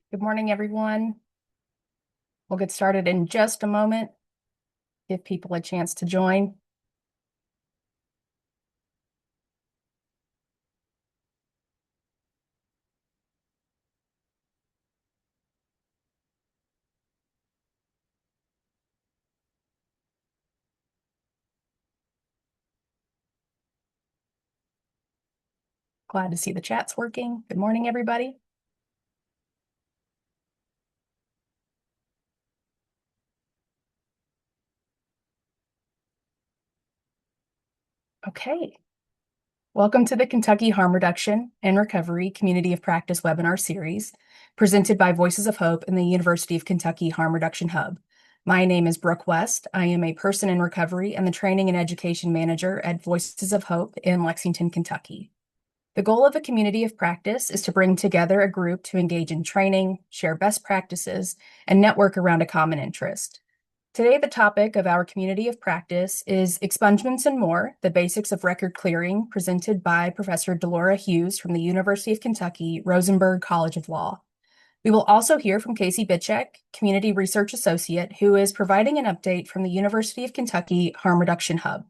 Good morning, everyone. We'll get started in just a moment. Give people a chance to join. Glad to see the chat's working. Good morning, everybody. Okay. Welcome to the Kentucky Harm Reduction and Recovery Community of Practice webinar series presented by Voices of Hope and the University of Kentucky Harm Reduction Hub. My name is Brooke West. I am a person in recovery and the training and education manager at Voices of Hope in Lexington, Kentucky. The goal of a community of practice is to bring together a group to engage in training, share best practices, and network around a common interest. Today, the topic of our community of practice is Expungements and More, the Basics of Record Clearing, presented by Professor D'lorah Hughes from the University of Kentucky, Rosenberg College of Law. We will also hear from Casey Bitchek, Community Research Associate, who is providing an update from the University of Kentucky Harm Reduction Hub.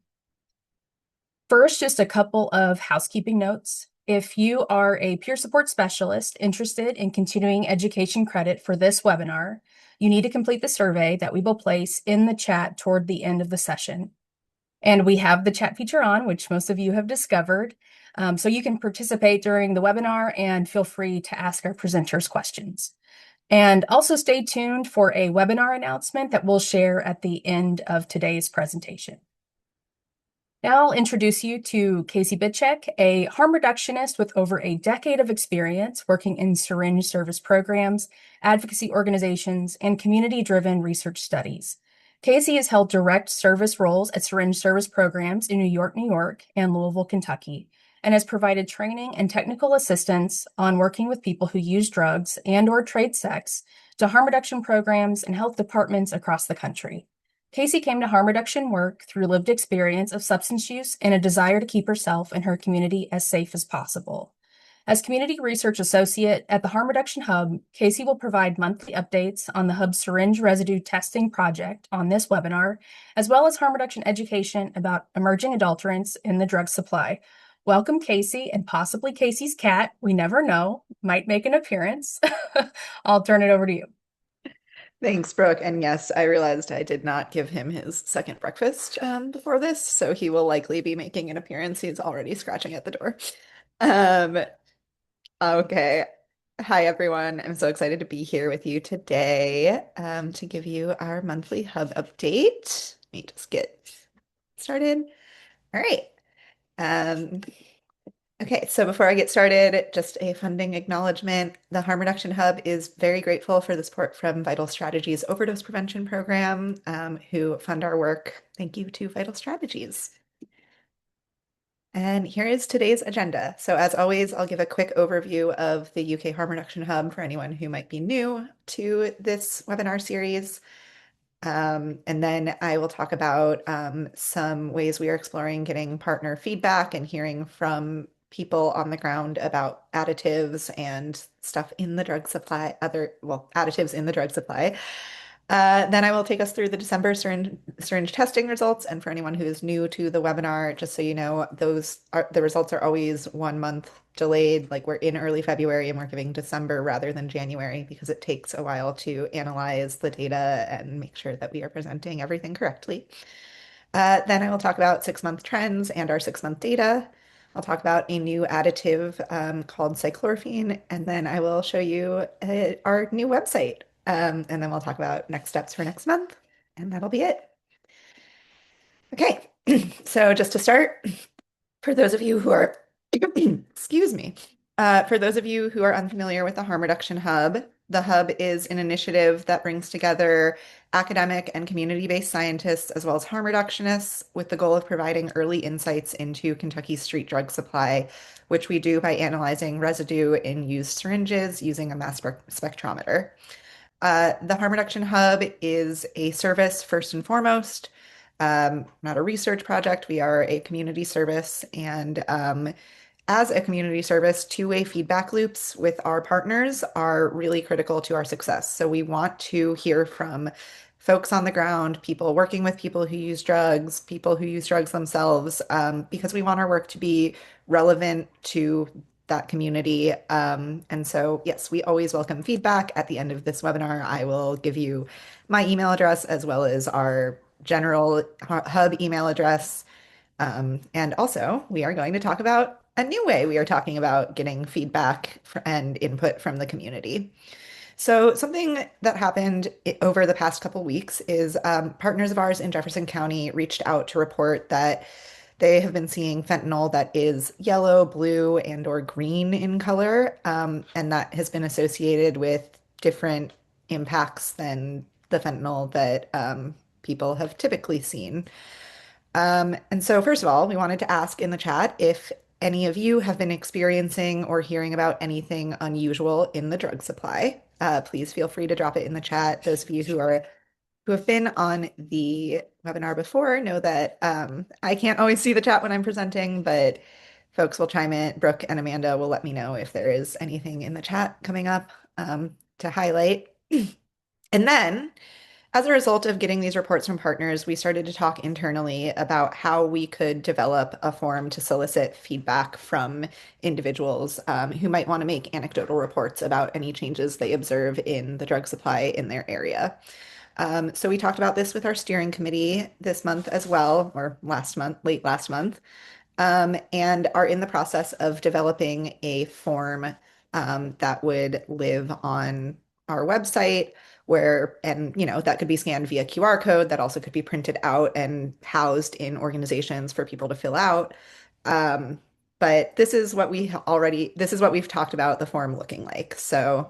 First, just a couple of housekeeping notes. If you are a peer support specialist interested in continuing education credit for this webinar, you need to complete the survey that we will place in the chat toward the end of the session. And we have the chat feature on, which most of you have discovered. So you can participate during the webinar and feel free to ask our presenters questions. And also stay tuned for a webinar announcement that we'll share at the end of today's presentation. Now I'll introduce you to Casey Bitchek, a harm reductionist with over a decade of experience working in syringe service programs, advocacy organizations, and community-driven research studies. Casey has held direct service roles at syringe service programs in New York, and Louisville, Kentucky, and has provided training and technical assistance on working with people who use drugs and/or trade sex to harm reduction programs and health departments across the country. Casey came to harm reduction work through lived experience of substance use and a desire to keep herself and her community as safe as possible. As Community Research Associate at the Harm Reduction Hub, Casey will provide monthly updates on the Hub's syringe residue testing project on this webinar, as well as harm reduction education about emerging adulterants in the drug supply. Welcome, Casey, and possibly Casey's cat, we never know, might make an appearance. I'll turn it over to you. Thanks, Brooke. And yes, I realized I did not give him his second breakfast before this, so he will likely be making an appearance. He's already scratching at the door. Um, okay. Hi, everyone. I'm so excited to be here with you today to give you our monthly hub update. Let me just get started. All right. Um, Okay, so before I get started, just a funding acknowledgement. The Harm Reduction Hub is very grateful for the support from Vital Strategies Overdose Prevention Program, who fund our work. Thank you to Vital Strategies. And here is today's agenda. So as always, I'll give a quick overview of the UK Harm Reduction Hub for anyone who might be new to this webinar series. And then I will talk about some ways we are exploring getting partner feedback and hearing from people on the ground about additives and stuff in the drug supply, additives in the drug supply. Then I will take us through the December syringe testing results. And for anyone who is new to the webinar, just so you know, the results are always 1 month delayed. Like we're in early February and we're giving December rather than January because it takes a while to analyze the data and make sure that we are presenting everything correctly. Then I will talk about 6-month trends and our 6-month data. I'll talk about a new additive called cyclorphene, and then I will show you our new website. And then we'll talk about next steps for next month, and that'll be it. Okay, so just to start, for those of you who are, excuse me, for those of you who are unfamiliar with the Harm Reduction Hub, the Hub is an initiative that brings together academic and community-based scientists as well as harm reductionists with the goal of providing early insights into Kentucky's street drug supply, which we do by analyzing residue in used syringes using a mass spectrometer. The Harm Reduction Hub is a service first and foremost, not a research project. We are a community service, and as a community service, two-way feedback loops with our partners are really critical to our success. So we want to hear from folks on the ground, people working with people who use drugs, people who use drugs themselves, because we want our work to be relevant to that community. And so, yes, we always welcome feedback. At the end of this webinar, I will give you my email address as well as our general hub email address. And also, we are going to talk about a new way we are talking about getting feedback and input from the community. So, something that happened over the past couple weeks is partners of ours in Jefferson County reached out to report that they have been seeing fentanyl that is yellow, blue, and or green in color, and that has been associated with different impacts than the fentanyl that people have typically seen. And so, first of all, we wanted to ask in the chat if any of you have been experiencing or hearing about anything unusual in the drug supply. Please feel free to drop it in the chat. Those of you who have been on the webinar before know that I can't always see the chat when I'm presenting, but folks will chime in. Brooke and Amanda will let me know if there is anything in the chat coming up to highlight. And then as a result of getting these reports from partners, we started to talk internally about how we could develop a form to solicit feedback from individuals who might want to make anecdotal reports about any changes they observe in the drug supply in their area. So we talked about this with our steering committee this month as well, or last month, late last month, and are in the process of developing a form that would live on our website where, and that could be scanned via QR code, that also could be printed out and housed in organizations for people to fill out. Um, but this is what we've talked about the form looking like. So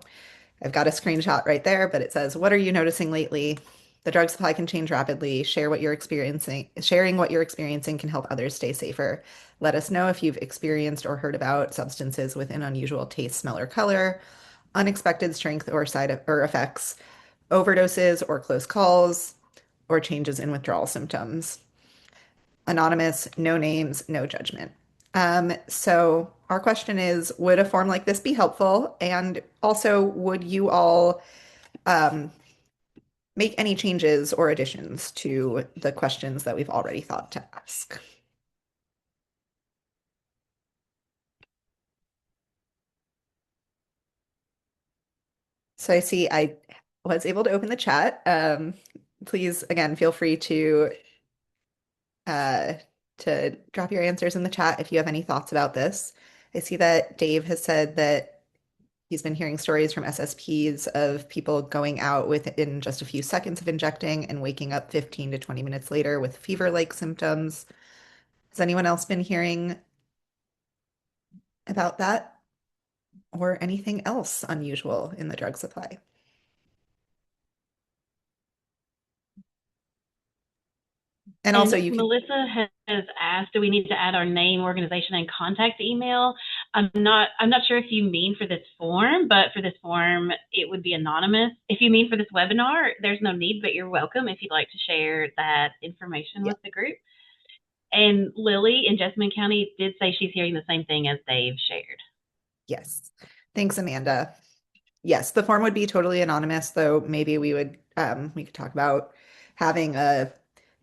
I've got a screenshot right there, but it says, "What are you noticing lately? The drug supply can change rapidly. Share what you're experiencing. Sharing what you're experiencing can help others stay safer. Let us know if you've experienced or heard about substances with an unusual taste, smell, or color, unexpected strength or or effects, overdoses or close calls, or changes in withdrawal symptoms." Anonymous, no names, no judgment. So our question is, would a form like this be helpful? And also, would you all um, make any changes or additions to the questions that we've already thought to ask? So I see I was able to open the chat. Please, again, feel free uh, to drop your answers in the chat if you have any thoughts about this. I see that Dave has said that he's been hearing stories from SSPs of people going out within just a few seconds of injecting and waking up 15 to 20 minutes later with fever-like symptoms. Has anyone else been hearing about that or anything else unusual in the drug supply? And also And you can, Melissa has asked, do we need to add our name, organization, and contact email? I'm not sure if you mean for this form, but for this form, it would be anonymous. If you mean for this webinar, there's no need, but you're welcome if you'd like to share that information yeah, with the group. And Lily in Jessamine County did say she's hearing the same thing as Dave shared. yes. Thanks, Amanda. Yes, the form would be totally anonymous, though maybe we could talk about having a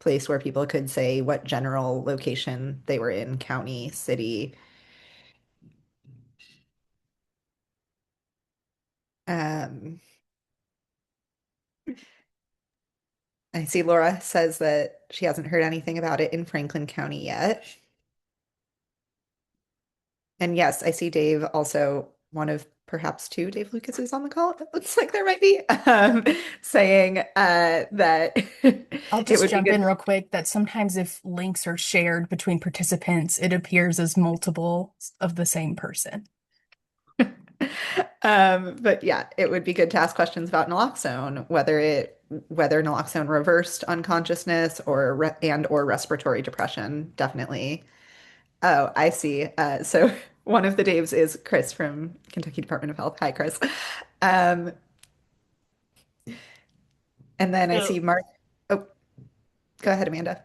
place where people could say what general location they were in, county, city. Um, I see Laura says that she hasn't heard anything about it in Franklin County yet. And yes, I see Dave also, one of perhaps two Dave Lucases on the call. It looks like there might be saying that I'll it just would be jump in good. real quick that sometimes if links are shared between participants, it appears as multiple of the same person. But yeah, it would be good to ask questions about naloxone, whether naloxone reversed unconsciousness or and or respiratory depression, definitely. Oh, I see. So one of the Daves is Chris from Kentucky Department of Health. Hi, Chris. Um, and then I So see Mark. Oh, go ahead, Amanda.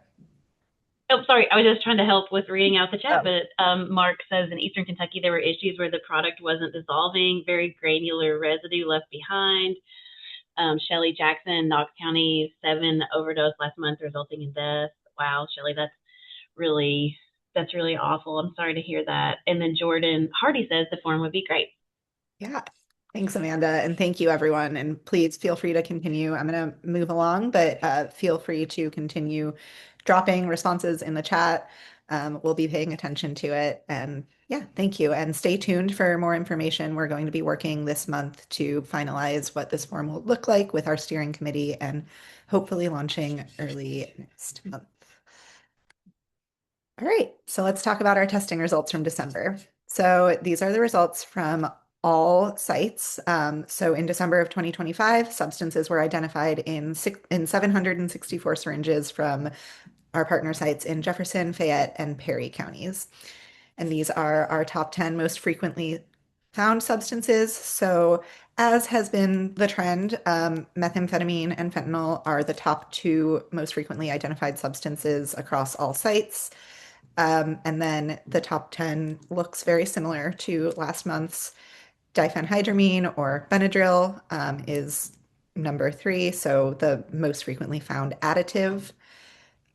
Oh, sorry. I was just trying to help with reading out the chat, Oh, but Mark says in Eastern Kentucky there were issues where the product wasn't dissolving, very granular residue left behind. Shelley Jackson, Knox County, 7 overdose last month, resulting in death. Wow, Shelley, really that's really awful. I'm sorry to hear that. And then Jordan Hardy says the form would be great. yeah. Thanks, Amanda, and thank you, everyone. And please feel free to continue. I'm going to move along, but feel free to continue dropping responses in the chat. We'll be paying attention to it. And yeah, thank you. And stay tuned for more information. We're going to be working this month to finalize what this form will look like with our steering committee and hopefully launching early next month. All right, so let's talk about our testing results from December. So these are the results from all sites. So in December of 2025, substances were identified in 764 syringes from our partner sites in Jefferson, Fayette, and Perry counties. And these are our top 10 most frequently found substances. So as has been the trend, methamphetamine and fentanyl are the top two most frequently identified substances across all sites. And then the top 10 looks very similar to last month's. Diphenhydramine or Benadryl is number 3, so the most frequently found additive.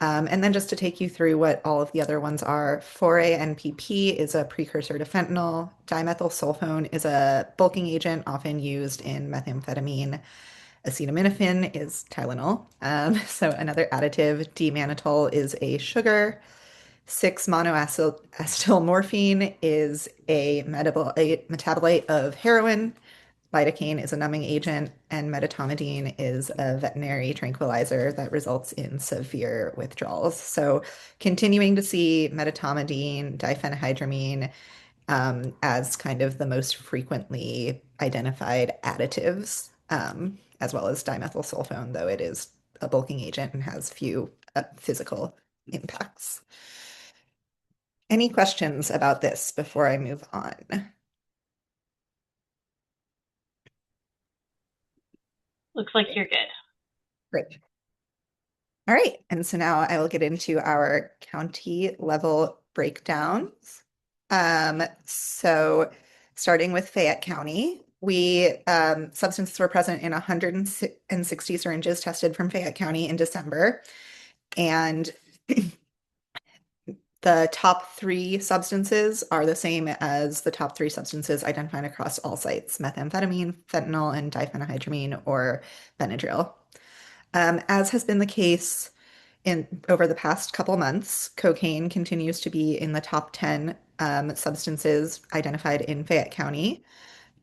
And then just to take you through what all of the other ones are, 4A-NPP is a precursor to fentanyl. Dimethylsulfone is a bulking agent often used in methamphetamine. Acetaminophen is Tylenol, so another additive. D-mannitol is a sugar. 6-monoacetylmorphine is a metabolite of heroin. Lidocaine is a numbing agent, and medetomidine is a veterinary tranquilizer that results in severe withdrawals. So, continuing to see medetomidine, diphenhydramine as kind of the most frequently identified additives, as well as dimethylsulfone, though it is a bulking agent and has few physical impacts. Any questions about this before I move on? Looks like you're good. Great. All right, and so now I will get into our county level breakdowns. So starting with Fayette County, substances were present in 160 syringes tested from Fayette County in December, and the top 3 substances are the same as the top 3 substances identified across all sites: methamphetamine, fentanyl, and diphenhydramine or Benadryl. As has been the case over the past couple months, cocaine continues to be in the top 10 substances identified in Fayette County.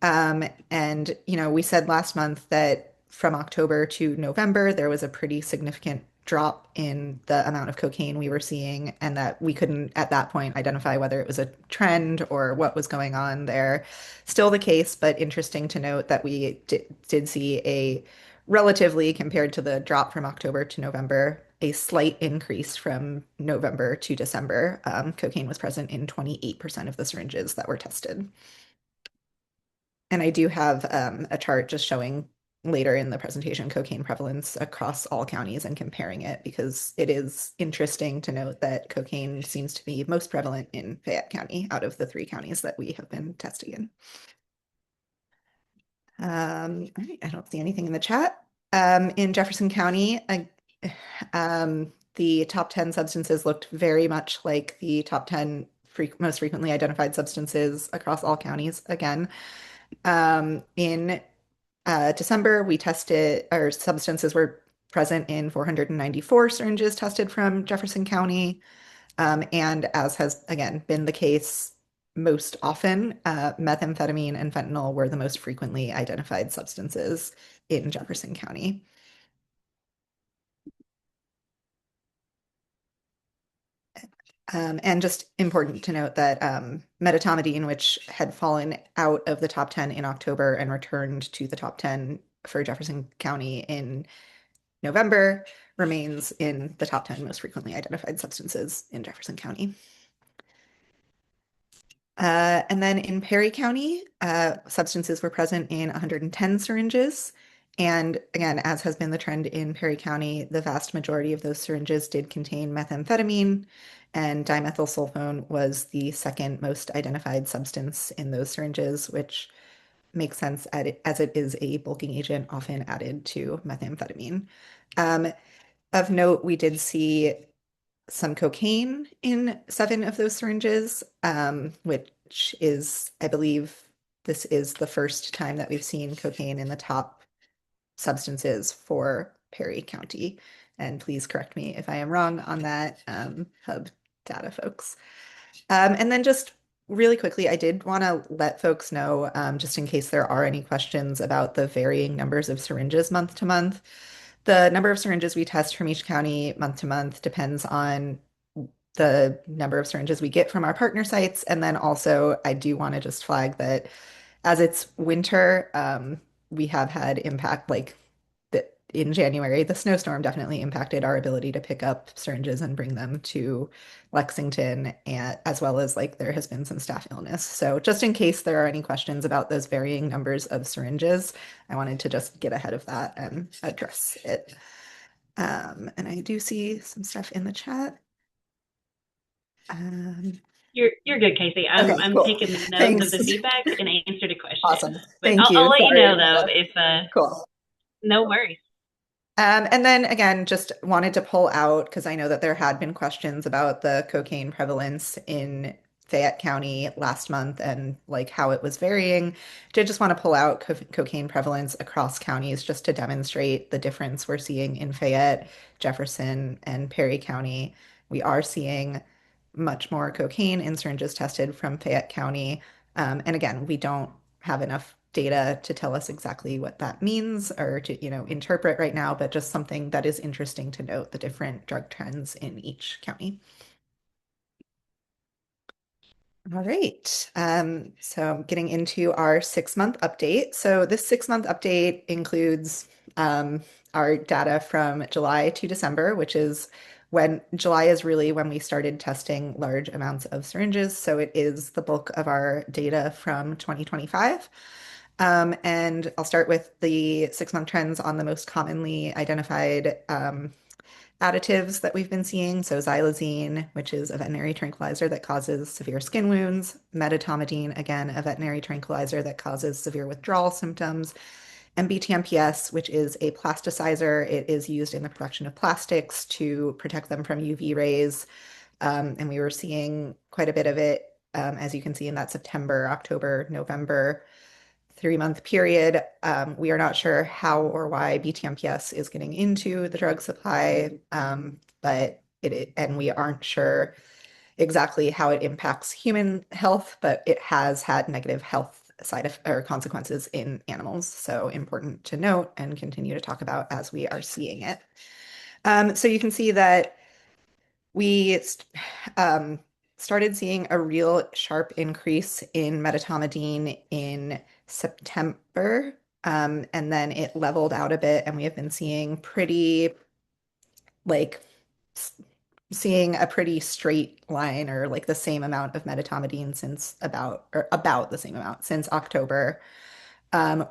And, we said last month that from October to November, there was a pretty significant drop in the amount of cocaine we were seeing, and that we couldn't at that point identify whether it was a trend or what was going on there. Still the case, but interesting to note that we did see a relatively, compared to the drop from October to November, a slight increase from November to December. Cocaine was present in 28% of the syringes that were tested. And I do have a chart just showing later in the presentation cocaine prevalence across all counties and comparing it, because it is interesting to note that cocaine seems to be most prevalent in Fayette County out of the 3 counties that we have been testing in. All right, I don't see anything in the chat. In Jefferson County, the top 10 substances looked very much like the top 10 most frequently identified substances across all counties again. In December, our substances were present in 494 syringes tested from Jefferson County. And as has, again, been the case most often, methamphetamine and fentanyl were the most frequently identified substances in Jefferson County. And just important to note that medetomidine, which had fallen out of the top 10 in October and returned to the top 10 for Jefferson County in November, remains in the top 10 most frequently identified substances in Jefferson County. And then in Perry County, substances were present in 110 syringes, And again, as has been the trend in Perry County, the vast majority of those syringes did contain methamphetamine, and dimethylsulfone was the second most identified substance in those syringes, which makes sense as it is a bulking agent often added to methamphetamine. Um, of note, we did see some cocaine in 7 of those syringes, which is, I believe, this is the first time that we've seen cocaine in the top substances for Perry County. And please correct me if I am wrong on that, hub data, folks. And then just really quickly, I did want to let folks know, just in case there are any questions about the varying numbers of syringes month to month. The number of syringes we test from each county month to month depends on the number of syringes we get from our partner sites. And then also, I do want to just flag that as it's winter, we have had impact like in January, the snowstorm definitely impacted our ability to pick up syringes and bring them to Lexington, and as well as like there has been some staff illness. So just in case there are any questions about those varying numbers of syringes, I wanted to just get ahead of that and address it. And I do see some stuff in the chat. Um, You're good, Casey. okay, I'm cool. taking the notes Thanks. of the feedback and answer the questions. Awesome. But Thank I'll you. let you Sorry, know though Amanda. if Cool. no worries. And then again, just wanted to pull out because I know that there had been questions about the cocaine prevalence in Fayette County last month and like how it was varying. Did just want to pull out cocaine prevalence across counties just to demonstrate the difference we're seeing in Fayette, Jefferson, and Perry County. We are seeing much more cocaine in syringes tested from Fayette County. And again, we don't have enough data to tell us exactly what that means or to, interpret right now, but just something that is interesting to note the different drug trends in each county. All right. So getting into our 6-month update. So this 6-month update includes our data from July to December, which is when July is really when we started testing large amounts of syringes. So it is the bulk of our data from 2025. And I'll start with the 6-month trends on the most commonly identified additives that we've been seeing. So xylazine, which is a veterinary tranquilizer that causes severe skin wounds, medetomidine, again, a veterinary tranquilizer that causes severe withdrawal symptoms, and BTMPS, which is a plasticizer. It is used in the production of plastics to protect them from UV rays. And we were seeing quite a bit of it, as you can see in that September, October, November 3-month period. We are not sure how or why BTMPS is getting into the drug supply, but and we aren't sure exactly how it impacts human health, but it has had negative health or consequences in animals. So important to note and continue to talk about as we are seeing it. So you can see that we started seeing a real sharp increase in medetomidine in September, and then it leveled out a bit, and we have been seeing like seeing a pretty straight line or like the same amount of medetomidine since about the same amount since October.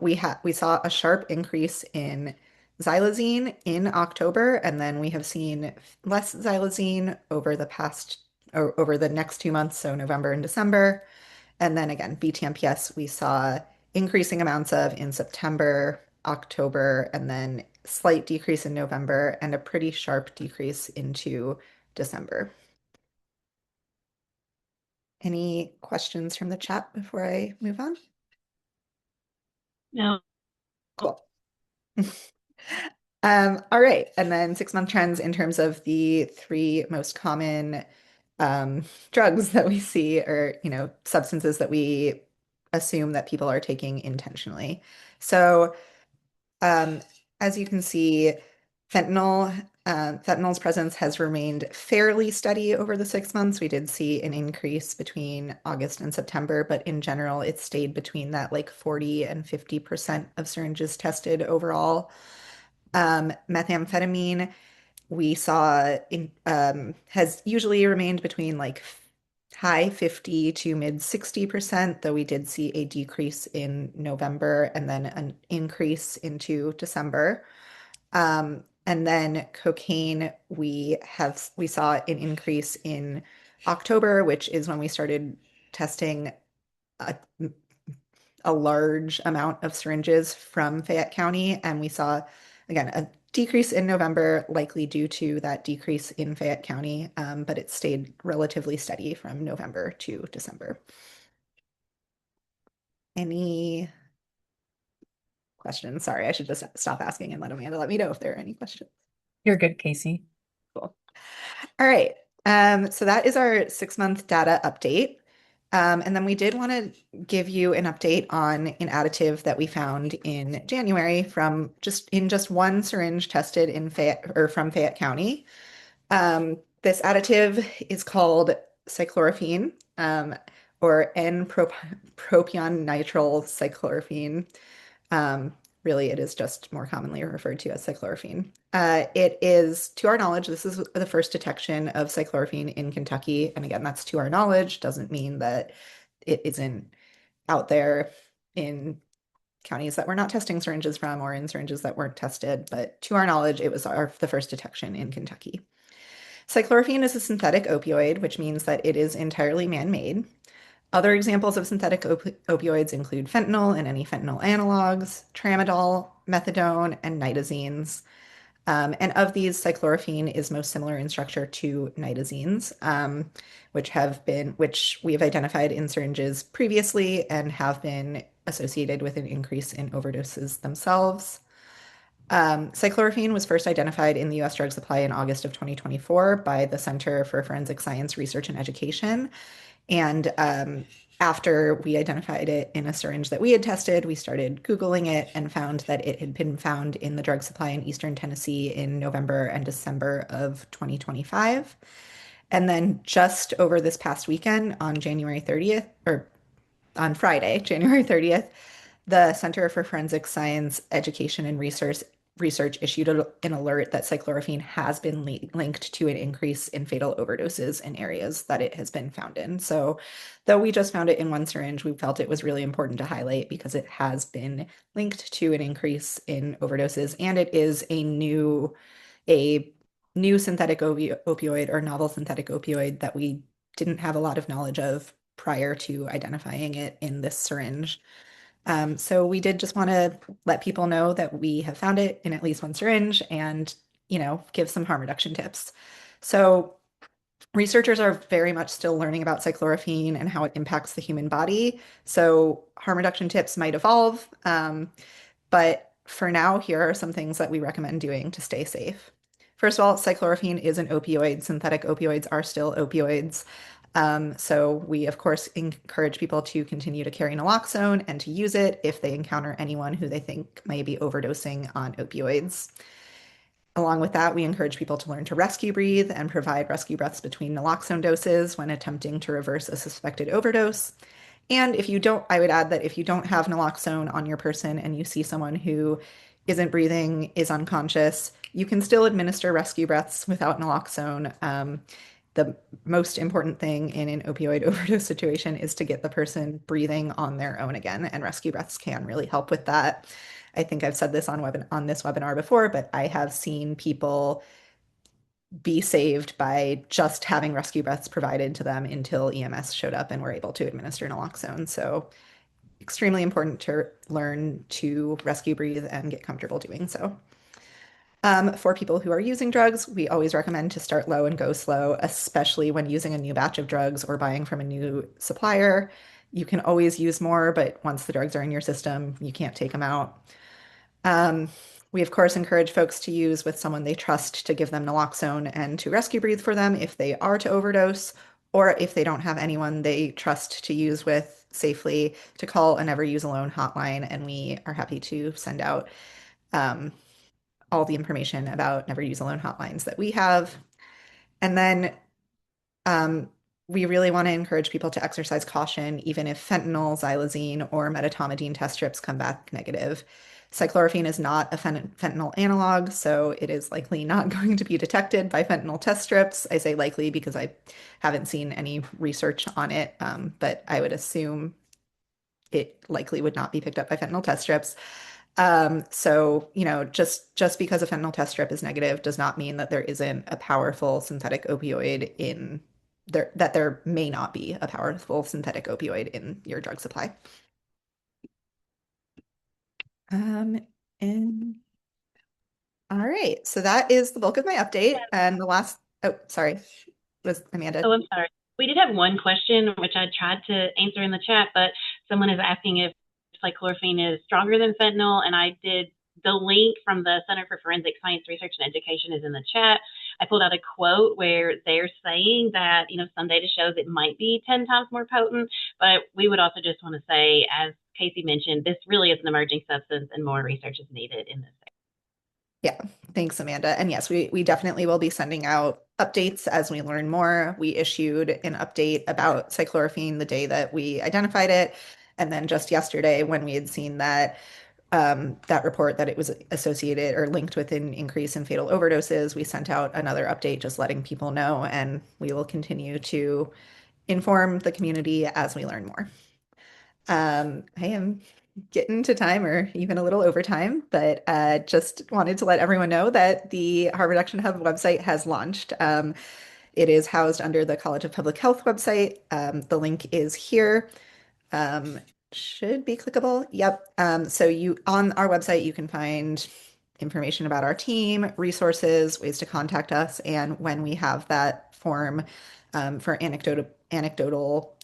We saw a sharp increase in xylazine in October, and then we have seen less xylazine over the next 2 months, so November and December. And then again, BTMPS we saw increasing amounts of in September, October, and then slight decrease in November and a pretty sharp decrease into December. Any questions from the chat before I move on? No. Cool. All right. And then 6-month trends in terms of the 3 most common drugs that we see or, substances that we assume that people are taking intentionally. So as you can see, fentanyl's presence has remained fairly steady over the 6 months. We did see an increase between August and September, but in general, it stayed between that like 40 and 50% of syringes tested overall. Methamphetamine we saw has usually remained between like high 50 to mid 60%, though we did see a decrease in November and then an increase into December. And then cocaine, we saw an increase in October, which is when we started testing a, a large amount of syringes from Fayette County, and we saw again a decrease in November, likely due to that decrease in Fayette County, but it stayed relatively steady from November to December. Any questions? Sorry, I should just stop asking and let Amanda let me know if there are any questions. You're good, Casey. Cool. All right. So that is our 6-month data update. And then we did want to give you an update on an additive that we found in January from just one syringe tested in from Fayette County. This additive is called cyclorophene, or N-propion nitrile cyclorophene. Really, it is just more commonly referred to as cyclorophene. It is, to our knowledge, this is the first detection of cyclorophene in Kentucky. And again, that's to our knowledge, doesn't mean that it isn't out there in counties that we're not testing syringes from or in syringes that weren't tested. But to our knowledge, it was the first detection in Kentucky. Cyclorophene is a synthetic opioid, which means that it is entirely man-made. Other examples of synthetic opioids include fentanyl and any fentanyl analogs, tramadol, methadone, and nitazenes. And of these, cyclorophene is most similar in structure to nitazenes, which we have identified in syringes previously and have been associated with an increase in overdoses themselves. Cyclorophene was first identified in the U.S. drug supply in August of 2024 by the Center for Forensic Science Research and Education. And after we identified it in a syringe that we had tested, we started Googling it and found that it had been found in the drug supply in Eastern Tennessee in November and December of 2025. And then just over this past weekend on January 30th, or on Friday, January 30th, the Center for Forensic Science Education and Research issued an alert that cyclorophene has been linked to an increase in fatal overdoses in areas that it has been found in. So though we just found it in one syringe, we felt it was really important to highlight because it has been linked to an increase in overdoses, and it is a new synthetic opioid or novel synthetic opioid that we didn't have a lot of knowledge of prior to identifying it in this syringe. So we did just want to let people know that we have found it in at least one syringe and, give some harm reduction tips. So researchers are very much still learning about cyclorophene and how it impacts the human body. So harm reduction tips might evolve. But for now, here are some things that we recommend doing to stay safe. First of all, cyclorophene is an opioid. Synthetic opioids are still opioids. So we, of course, encourage people to continue to carry naloxone and to use it if they encounter anyone who they think may be overdosing on opioids. Along with that, we encourage people to learn to rescue breathe and provide rescue breaths between naloxone doses when attempting to reverse a suspected overdose. And I would add that if you don't have naloxone on your person and you see someone who isn't breathing, is unconscious, you can still administer rescue breaths without naloxone. The most important thing in an opioid overdose situation is to get the person breathing on their own again, and rescue breaths can really help with that. I think I've said this on this webinar before, but I have seen people be saved by just having rescue breaths provided to them until EMS showed up and were able to administer naloxone. So extremely important to learn to rescue breathe and get comfortable doing so. For people who are using drugs, we always recommend to start low and go slow, especially when using a new batch of drugs or buying from a new supplier. You can always use more, but once the drugs are in your system, you can't take them out. We, of course, encourage folks to use with someone they trust to give them naloxone and to rescue breathe for them if they are to overdose, or if they don't have anyone they trust to use with safely, to call a Never Use Alone hotline, and we are happy to send out all the information about Never Use Alone hotlines that we have. And then we really want to encourage people to exercise caution, even if fentanyl, xylazine, or medetomidine test strips come back negative. Cyclorphene is not a fentanyl analog, so it is likely not going to be detected by fentanyl test strips. I say likely because I haven't seen any research on it, but I would assume it likely would not be picked up by fentanyl test strips. So, just because a fentanyl test strip is negative does not mean that there isn't a powerful synthetic opioid in there, that there may not be a powerful synthetic opioid in your drug supply. And all right, so that is the bulk of my update. And the last, oh, sorry, was Amanda. Oh, I'm sorry. We did have one question, which I tried to answer in the chat, but someone is asking if cyclorphene is stronger than fentanyl, and I did the link from the Center for Forensic Science Research and Education is in the chat. I pulled out a quote where they're saying that, some data shows it might be 10 times more potent, but we would also just want to say, as Casey mentioned, this really is an emerging substance and more research is needed in this. Yeah, thanks, Amanda. And yes, we definitely will be sending out updates as we learn more. We issued an update about cyclorphene the day that we identified it. And then just yesterday, when we had seen that report that it was associated or linked with an increase in fatal overdoses, we sent out another update just letting people know, and we will continue to inform the community as we learn more. I am getting to time or even a little over time, but just wanted to let everyone know that the Harm Reduction Hub website has launched. It is housed under the College of Public Health website. The link is here. Should be clickable. Yep. So on our website, you can find information about our team, resources, ways to contact us, and when we have that form for anecdotal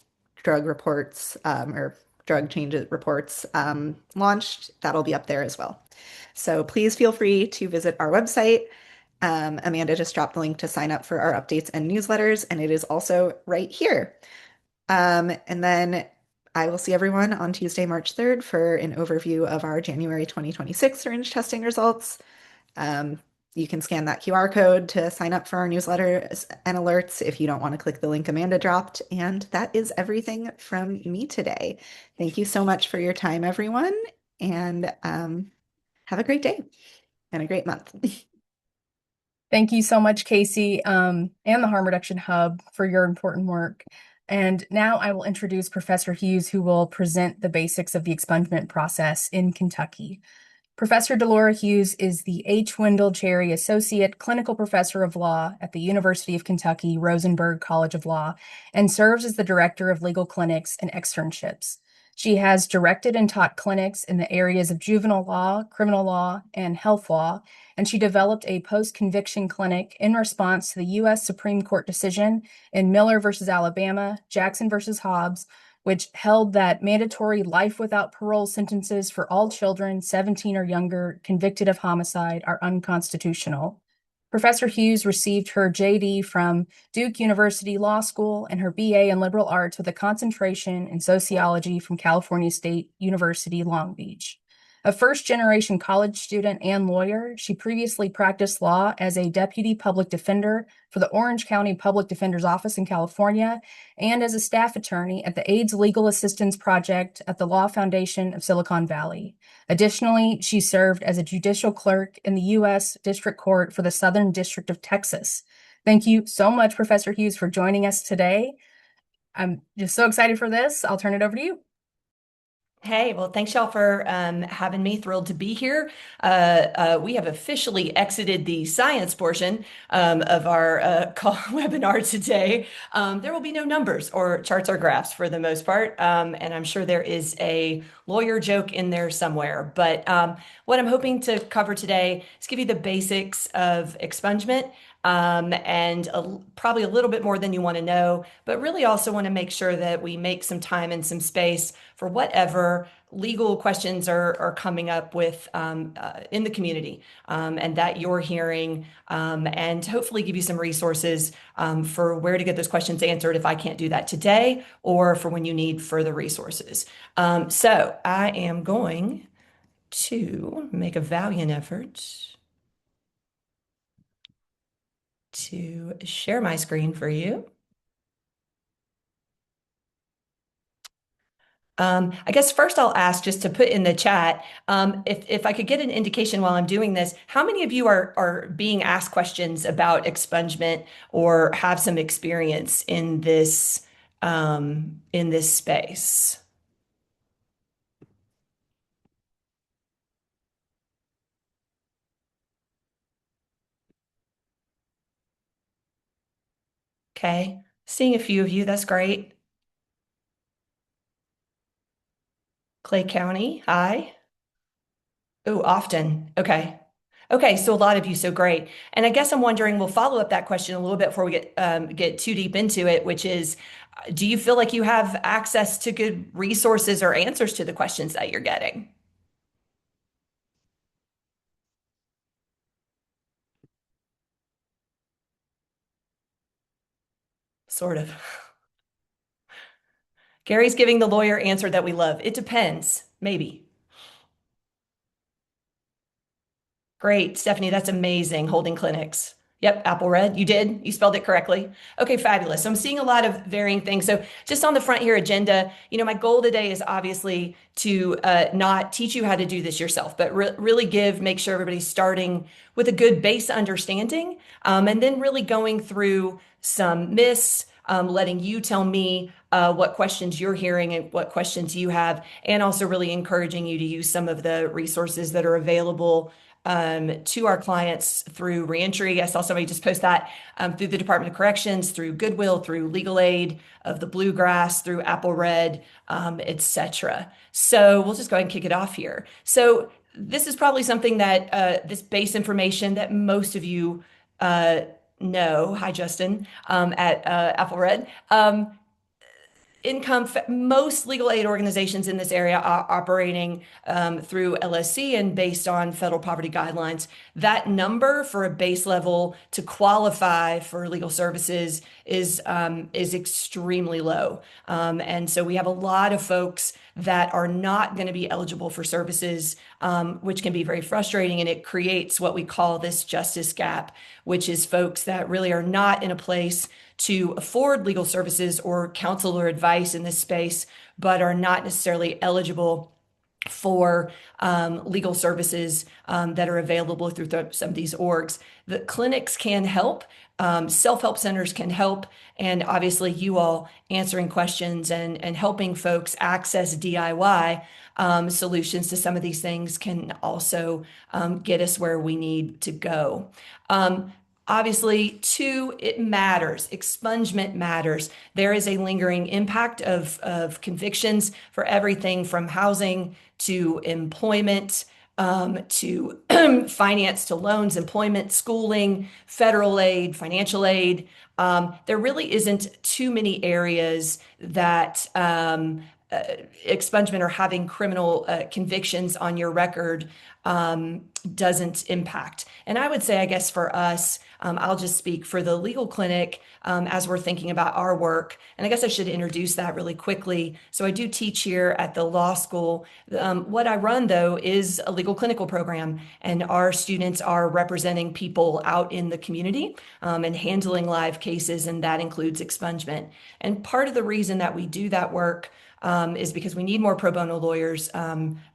drug reports or drug change reports launched, that'll be up there as well. So please feel free to visit our website. Amanda just dropped the link to sign up for our updates and newsletters, and it is also right here. And then I will see everyone on Tuesday, March 3rd for an overview of our January 2026 syringe testing results. You can scan that QR code to sign up for our newsletters and alerts if you don't want to click the link Amanda dropped. And that is everything from me today. Thank you so much for your time, everyone, and have a great day and a great month. Thank you so much, Casey, and the Harm Reduction Hub for your important work. And now I will introduce Professor Hughes, who will present the basics of the expungement process in Kentucky. Professor D'lorah Hughes is the H. Wendell Cherry Associate Clinical Professor of Law at the University of Kentucky Rosenberg College of Law and serves as the Director of Legal Clinics and Externships. She has directed and taught clinics in the areas of juvenile law, criminal law, and health law, and she developed a post-conviction clinic in response to the U.S. Supreme Court decision in Miller versus Alabama, Jackson versus Hobbs, which held that mandatory life without parole sentences for all children 17 or younger convicted of homicide are unconstitutional. Professor Hughes received her JD from Duke University Law School and her BA in liberal arts with a concentration in sociology from California State University, Long Beach. A first-generation college student and lawyer, she previously practiced law as a deputy public defender for the Orange County Public Defender's Office in California and as a staff attorney at the AIDS Legal Assistance Project at the Law Foundation of Silicon Valley. Additionally, she served as a judicial clerk in the U.S. District Court for the Southern District of Texas. Thank you so much, Professor Hughes, for joining us today. I'm just so excited for this. I'll turn it over to you. Hey, well, thanks y'all for having me. Thrilled to be here. We have officially exited the science portion of our call webinar today. There will be no numbers or charts or graphs for the most part, and I'm sure there is a lawyer joke in there somewhere. But what I'm hoping to cover today is give you the basics of expungement. And probably a little bit more than you want to know, but really also want to make sure that we make some time and some space for whatever legal questions are coming up with in the community and that you're hearing, and hopefully give you some resources for where to get those questions answered if I can't do that today, or for when you need further resources. So I am going to make a valiant effort to share my screen for you. I guess first I'll ask just to put in the chat, if I could get an indication while I'm doing this, how many of you are being asked questions about expungement or have some experience in this space? Okay, seeing a few of you, that's great. Clay County, hi. Oh, often. Okay. Okay, so a lot of you, so great. And I guess I'm wondering, we'll follow up that question a little bit before we get too deep into it, which is, do you feel like you have access to good resources or answers to the questions that you're getting? Sort of. Gary's giving the lawyer answer that we love. It depends, maybe. Great, Stephanie, that's amazing. Holding clinics. Yep, Apple Red. You did. You spelled it correctly. Okay, fabulous. So I'm seeing a lot of varying things. So just on the front here agenda, my goal today is obviously to not teach you how to do this yourself, but really make sure everybody's starting with a good base understanding, and then really going through some myths, letting you tell me what questions you're hearing and what questions you have, and also really encouraging you to use some of the resources that are available to our clients through reentry. I saw somebody just post that through the Department of Corrections, through Goodwill, through Legal Aid of the Bluegrass, through Apple Red, etc. So we'll just go ahead and kick it off here. So this is probably something that this base information that most of you know. Hi, Justin, at Apple Red. Most legal aid organizations in this area are operating through LSC and based on federal poverty guidelines. That number for a base level to qualify for legal services is extremely low. And so we have a lot of folks that are not going to be eligible for services, which can be very frustrating. And it creates what we call this justice gap, which is folks that really are not in a place to afford legal services or counsel or advice in this space, but are not necessarily eligible for legal services that are available through some of these orgs. The clinics can help, self-help centers can help, and obviously you all answering questions and helping folks access DIY solutions to some of these things can also get us where we need to go. Obviously, too, it matters. Expungement matters. There is a lingering impact of convictions for everything from housing to employment, to finance, to loans, employment, schooling, federal aid, financial aid. There really isn't too many areas that expungement or having criminal convictions on your record doesn't impact. And I would say, I guess for us, I'll just speak for the legal clinic as we're thinking about our work. And I guess I should introduce that really quickly. So I do teach here at the law school. What I run, though, is a legal clinical program, and our students are representing people out in the community and handling live cases, and that includes expungement. And part of the reason that we do that work is because we need more pro bono lawyers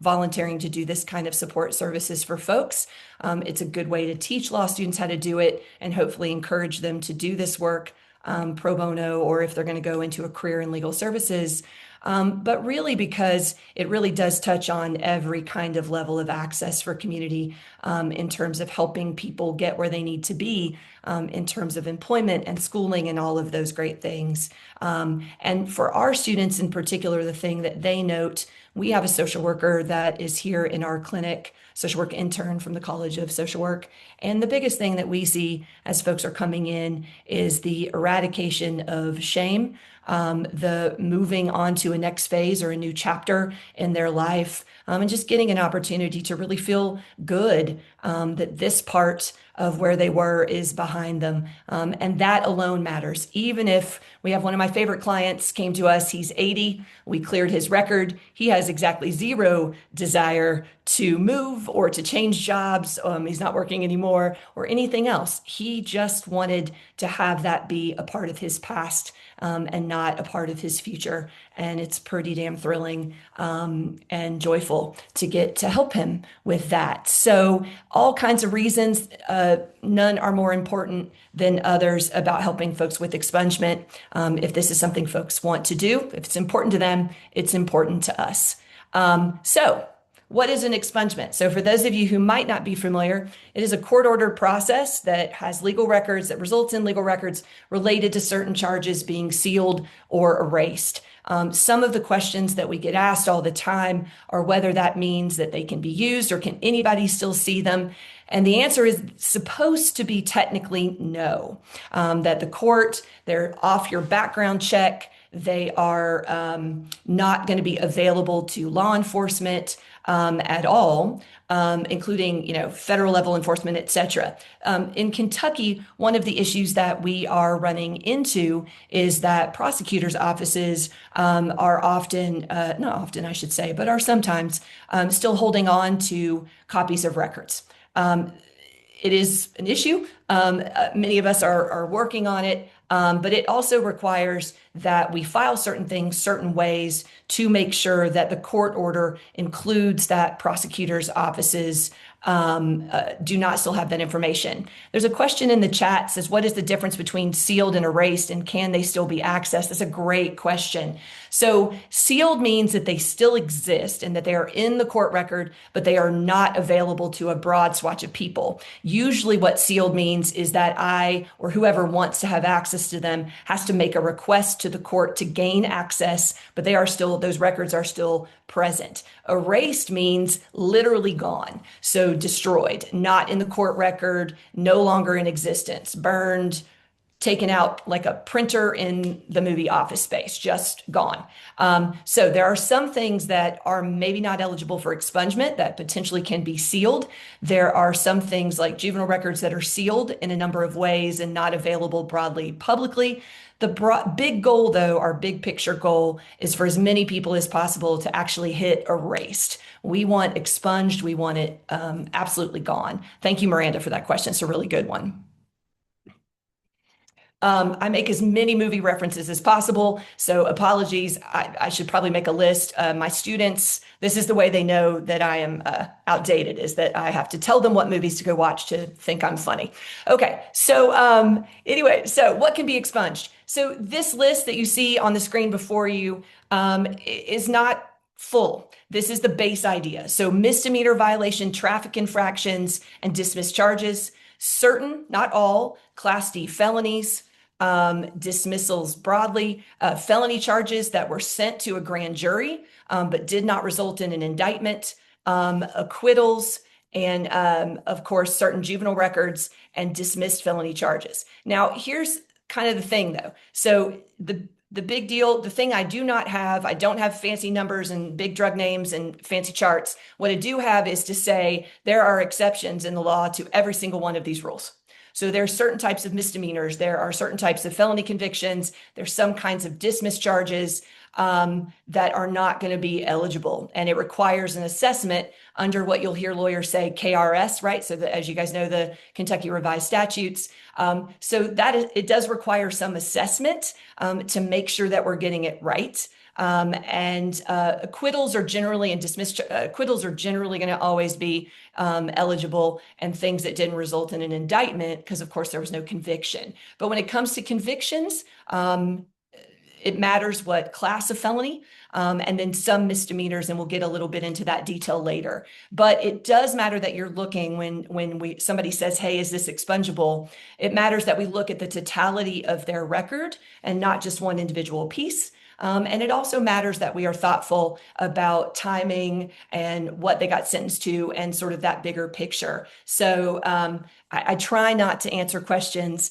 volunteering to do this kind of support services for folks. It's a good way to teach law students how to do it and hopefully encourage them to do this work pro bono, or if they're going to go into a career in legal services. But really because it really does touch on every kind of level of access for community in terms of helping people get where they need to be in terms of employment and schooling and all of those great things. And for our students in particular, the thing that they note, we have a social worker that is here in our clinic, social work intern from the College of Social Work. And the biggest thing that we see as folks are coming in is the eradication of shame, the moving on to a next phase or a new chapter in their life, and just getting an opportunity to really feel good that this part of where they were is behind them. And that alone matters. Even if we have one of my favorite clients came to us, he's 80, we cleared his record. He has exactly zero desire to move or to change jobs. He's not working anymore or anything else. He just wanted to have that be a part of his past and not a part of his future. And it's pretty damn thrilling and joyful to get to help him with that. So all kinds of reasons, none are more important than others about helping folks with expungement. If this is something folks want to do, if it's important to them, it's important to us. So what is an expungement? So for those of you who might not be familiar, it is a court-ordered process that has legal records, that results in legal records related to certain charges being sealed or erased. Some of the questions that we get asked all the time are whether that means that they can be used or can anybody still see them? And the answer is supposed to be technically no, that the court, they're off your background check, they are not going to be available to law enforcement at all, including, federal level enforcement, et cetera. In Kentucky, one of the issues that we are running into is that prosecutors' offices are often, not often, I should say, but are sometimes still holding on to copies of records. It is an issue. Many of us are working on it, but it also requires that we file certain things certain ways to make sure that the court order includes that prosecutors' offices do not still have that information. There's a question in the chat says, what is the difference between sealed and erased, and can they still be accessed? That's a great question. So sealed means that they still exist and that they are in the court record, but they are not available to a broad swatch of people. Usually what sealed means is that I or whoever wants to have access to them has to make a request to the court to gain access, but those records are still present. Erased means literally gone. So destroyed, not in the court record, no longer in existence, burned, taken out like a printer in the movie Office Space, just gone. So there are some things that are maybe not eligible for expungement that potentially can be sealed. There are some things like juvenile records that are sealed in a number of ways and not available broadly publicly. The big goal, though, our big picture goal is for as many people as possible to actually hit erased. We want expunged. We want it absolutely gone. Thank you, Miranda, for that question. It's a really good one. I make as many movie references as possible, so apologies. I should probably make a list. My students, this is the way they know that I am outdated, is that I have to tell them what movies to go watch to think I'm funny. Okay, so anyway, so what can be expunged? So this list that you see on the screen before you is not full. This is the base idea. So misdemeanor violation, traffic infractions, and dismissed charges. Certain, not all, Class D felonies, dismissals broadly, felony charges that were sent to a grand jury but did not result in an indictment, acquittals, and of course, certain juvenile records and dismissed felony charges. Now, here's kind of the thing, though. So the big deal, the thing I do not have, I don't have fancy numbers and big drug names and fancy charts. What I do have is to say there are exceptions in the law to every single one of these rules. So there are certain types of misdemeanors, there are certain types of felony convictions, there's some kinds of dismissed charges that are not going to be eligible. And it requires an assessment under what you'll hear lawyers say, KRS, right? So that, as you guys know, the Kentucky Revised Statutes. So it does require some assessment to make sure that we're getting it right. Acquittals are generally and dismissed acquittals are generally going to always be eligible, and things that didn't result in an indictment because, of course, there was no conviction. But when it comes to convictions, it matters what class of felony, and then some misdemeanors, and we'll get a little bit into that detail later. But it does matter that you're looking when somebody says, hey, is this expungible? It matters that we look at the totality of their record and not just one individual piece. And it also matters that we are thoughtful about timing and what they got sentenced to and sort of that bigger picture. So I try not to answer questions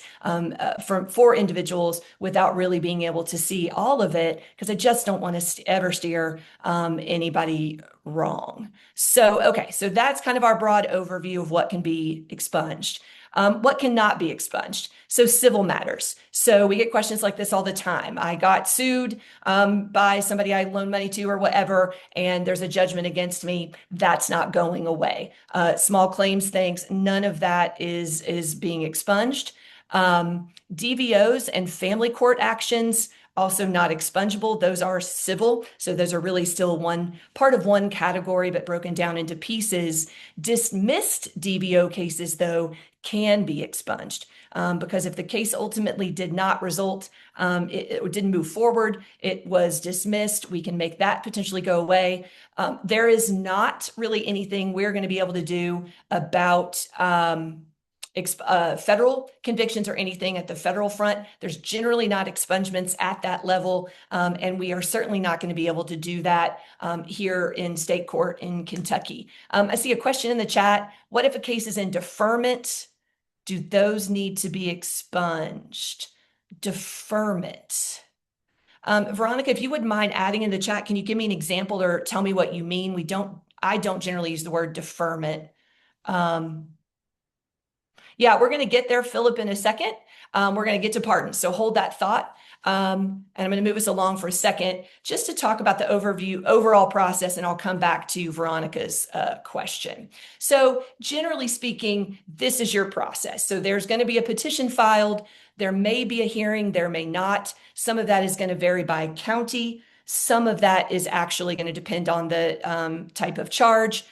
for individuals without really being able to see all of it, because I just don't want to ever steer anybody wrong. So, okay, so that's kind of our broad overview of what can be expunged. What cannot be expunged? So civil matters. So we get questions like this all the time. I got sued by somebody I loaned money to or whatever, and there's a judgment against me. That's not going away. Small claims things, none of that is being expunged. DVOs and family court actions, also not expungible. Those are civil. So those are really still one part of one category, but broken down into pieces. Dismissed DVO cases, though, can be expunged. Because if the case ultimately did not result, it didn't move forward, it was dismissed, we can make that potentially go away. There is not really anything we're going to be able to do about federal convictions or anything at the federal front. There's generally not expungements at that level, and we are certainly not going to be able to do that here in state court in Kentucky. I see a question in the chat. What if a case is in deferment? Do those need to be expunged? Deferment. Veronica, if you wouldn't mind adding in the chat, can you give me an example or tell me what you mean? I don't generally use the word deferment. Yeah, we're going to get there, Philip, in a second. We're going to get to pardons, so hold that thought. And I'm going to move us along for a second just to talk about the overall process, and I'll come back to Veronica's question. So generally speaking, this is your process. So there's going to be a petition filed. There may be a hearing, there may not. Some of that is going to vary by county. Some of that is actually going to depend on the type of charge.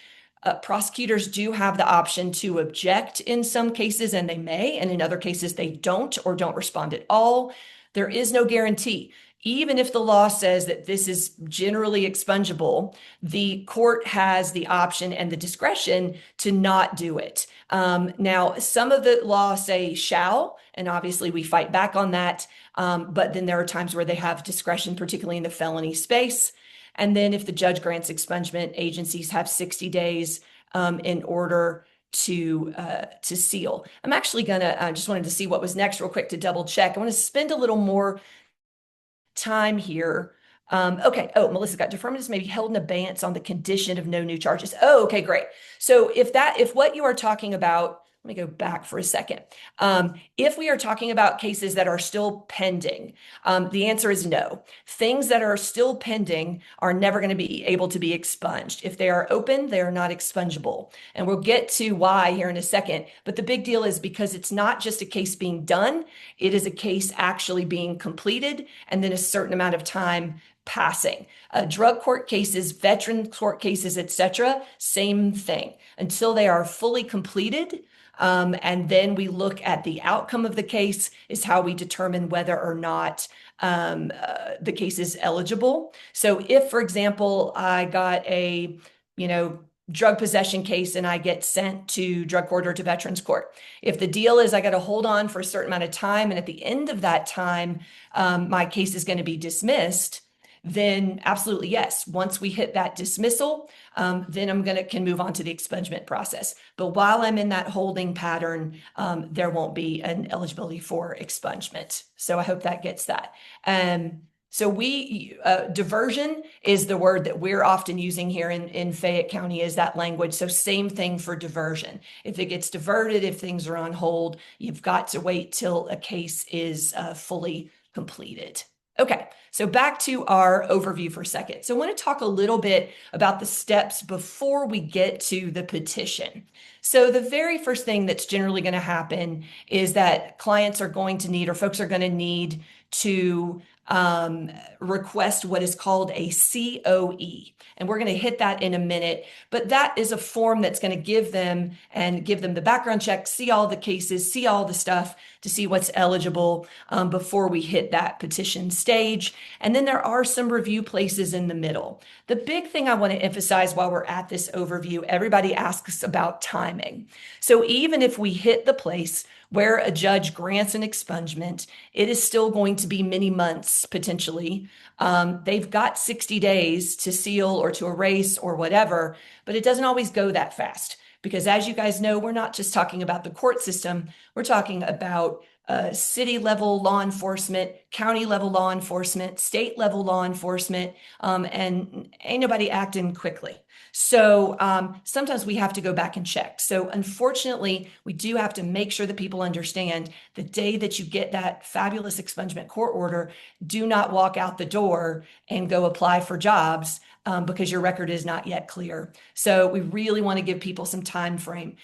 Prosecutors do have the option to object in some cases, and they may, and in other cases they don't or don't respond at all. There is no guarantee. Even if the law says that this is generally expungible, the court has the option and the discretion to not do it. Now, some of the laws say shall, and obviously we fight back on that. But then there are times where they have discretion, particularly in the felony space. And then if the judge grants expungement, agencies have 60 days in order to seal. I'm actually gonna, just wanted to see what was next real quick to double check. I want to spend a little more time here. Okay. Oh, Melissa's got deferment is maybe held in abeyance on the condition of no new charges. Oh, okay, great. So if what you are talking about, let me go back for a second. If we are talking about cases that are still pending, the answer is no. Things that are still pending are never going to be able to be expunged. If they are open, they are not expungible. And we'll get to why here in a second. But the big deal is because it's not just a case being done, it is a case actually being completed and then a certain amount of time passing. Drug court cases, veteran court cases, etc., same thing. Until they are fully completed, and then we look at the outcome of the case is how we determine whether or not the case is eligible. So if, for example, I got a, drug possession case and I get sent to drug court or to veterans court, if the deal is I got to hold on for a certain amount of time, and at the end of that time, my case is going to be dismissed, then absolutely yes. Once we hit that dismissal, then can move on to the expungement process. But while I'm in that holding pattern, there won't be an eligibility for expungement. So I hope that gets that. So diversion is the word that we're often using here in Fayette County, is that language. So same thing for diversion. If it gets diverted, if things are on hold, you've got to wait till a case is fully completed. Okay, so back to our overview for a second. So I want to talk a little bit about the steps before we get to the petition. So the very first thing that's generally going to happen is that clients are going to need, or folks are going to need to request what is called a COE. And we're going to hit that in a minute, but that is a form that's going to give them the background check, see all the cases, see all the stuff to see what's eligible before we hit that petition stage. And then there are some review places in the middle. The big thing I want to emphasize while we're at this overview, everybody asks about timing. So even if we hit the place where a judge grants an expungement, it is still going to be many months potentially. They've got 60 days to seal or to erase or whatever, but it doesn't always go that fast. Because as you guys know, we're not just talking about the court system, we're talking about city level law enforcement, county level law enforcement, state level law enforcement, and ain't nobody acting quickly. So sometimes we have to go back and check. So unfortunately, we do have to make sure that people understand the day that you get that fabulous expungement court order, do not walk out the door and go apply for jobs because your record is not yet clear. So we really want to give people some time frame.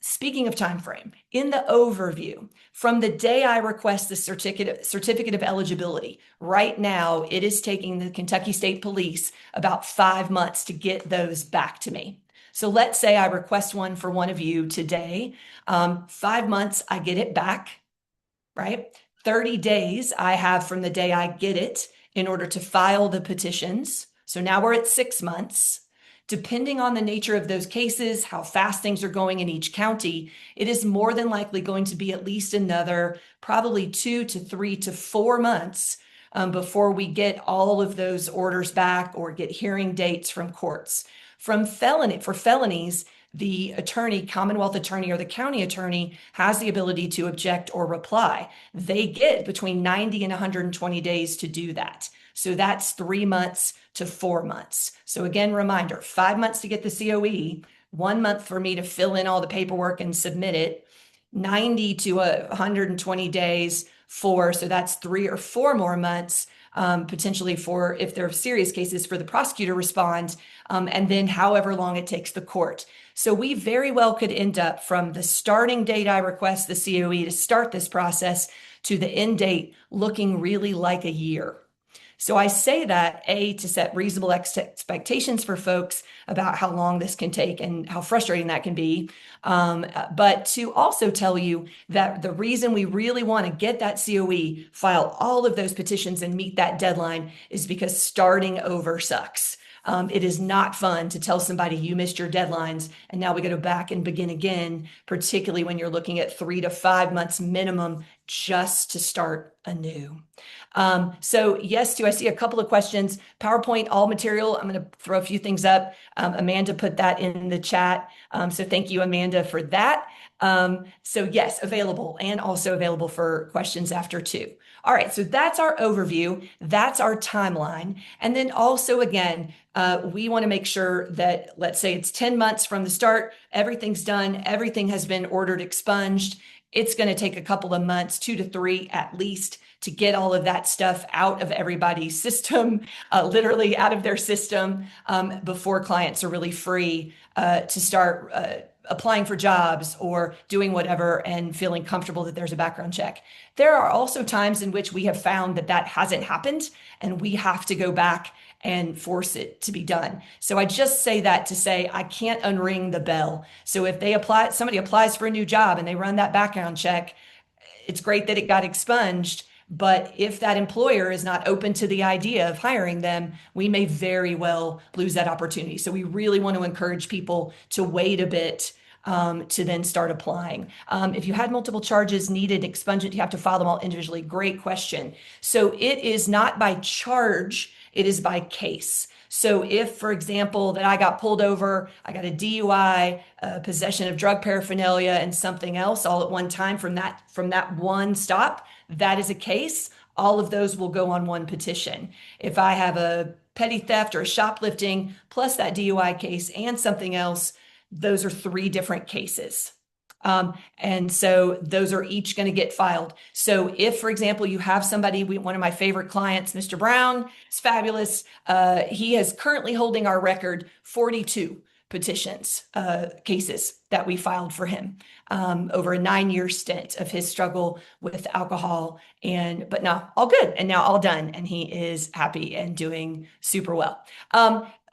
Speaking of time frame, in the overview, from the day I request the certificate of eligibility, right now it is taking the Kentucky State Police about 5 months to get those back to me. So let's say I request one for one of you today. 5 months, I get it back, right? 30 days I have from the day I get it in order to file the petitions. So now we're at 6 months. Depending on the nature of those cases, how fast things are going in each county, it is more than likely going to be at least another probably 2 to 3 to 4 months before we get all of those orders back or get hearing dates from courts. For felonies, the attorney, Commonwealth attorney or the county attorney has the ability to object or reply. They get between 90 and 120 days to do that. So that's 3 months to 4 months. So again, reminder, 5 months to get the COE, 1 month for me to fill in all the paperwork and submit it, 90 to 120 days so that's 3 or 4 more months, potentially for, if there are serious cases, for the prosecutor to respond, and then however long it takes the court. So we very well could end up from the starting date I request the COE to start this process to the end date looking really like a year. So I say that, A, to set reasonable expectations for folks about how long this can take and how frustrating that can be, but to also tell you that the reason we really want to get that COE, file all of those petitions and meet that deadline is because starting over sucks. It is not fun to tell somebody you missed your deadlines and now we got to go back and begin again, particularly when you're looking at 3 to 5 months minimum just to start anew. So yes, do I see a couple of questions? PowerPoint, all material. I'm going to throw a few things up. Amanda put that in the chat. So thank you, Amanda, for that. So yes, available and also available for questions after too. All right, so that's our overview. That's our timeline. And then also, again, we want to make sure that, let's say it's 10 months from the start, everything's done, everything has been ordered expunged. It's going to take a couple of months, 2 to 3 at least, to get all of that stuff out of everybody's system, literally out of their system, before clients are really free to start applying for jobs or doing whatever and feeling comfortable that there's a background check. There are also times in which we have found that that hasn't happened and we have to go back and force it to be done. So I just say that to say I can't unring the bell. So if somebody applies for a new job and they run that background check, it's great that it got expunged. But if that employer is not open to the idea of hiring them, we may very well lose that opportunity. So we really want to encourage people to wait a bit to then start applying. If you had multiple charges needed expungement, you have to file them all individually. Great question. So it is not by charge, it is by case. So if, for example, that I got pulled over, I got a DUI, possession of drug paraphernalia, and something else all at one time from that one stop, that is a case. All of those will go on one petition. If I have a petty theft or a shoplifting plus that DUI case and something else, those are 3 different cases. And so those are each going to get filed. So if, for example, you have somebody, one of my favorite clients, Mr. Brown, is fabulous. He is currently holding our record 42 petitions, cases that we filed for him over a 9-year stint of his struggle with alcohol. But now all good and now all done. And he is happy and doing super well.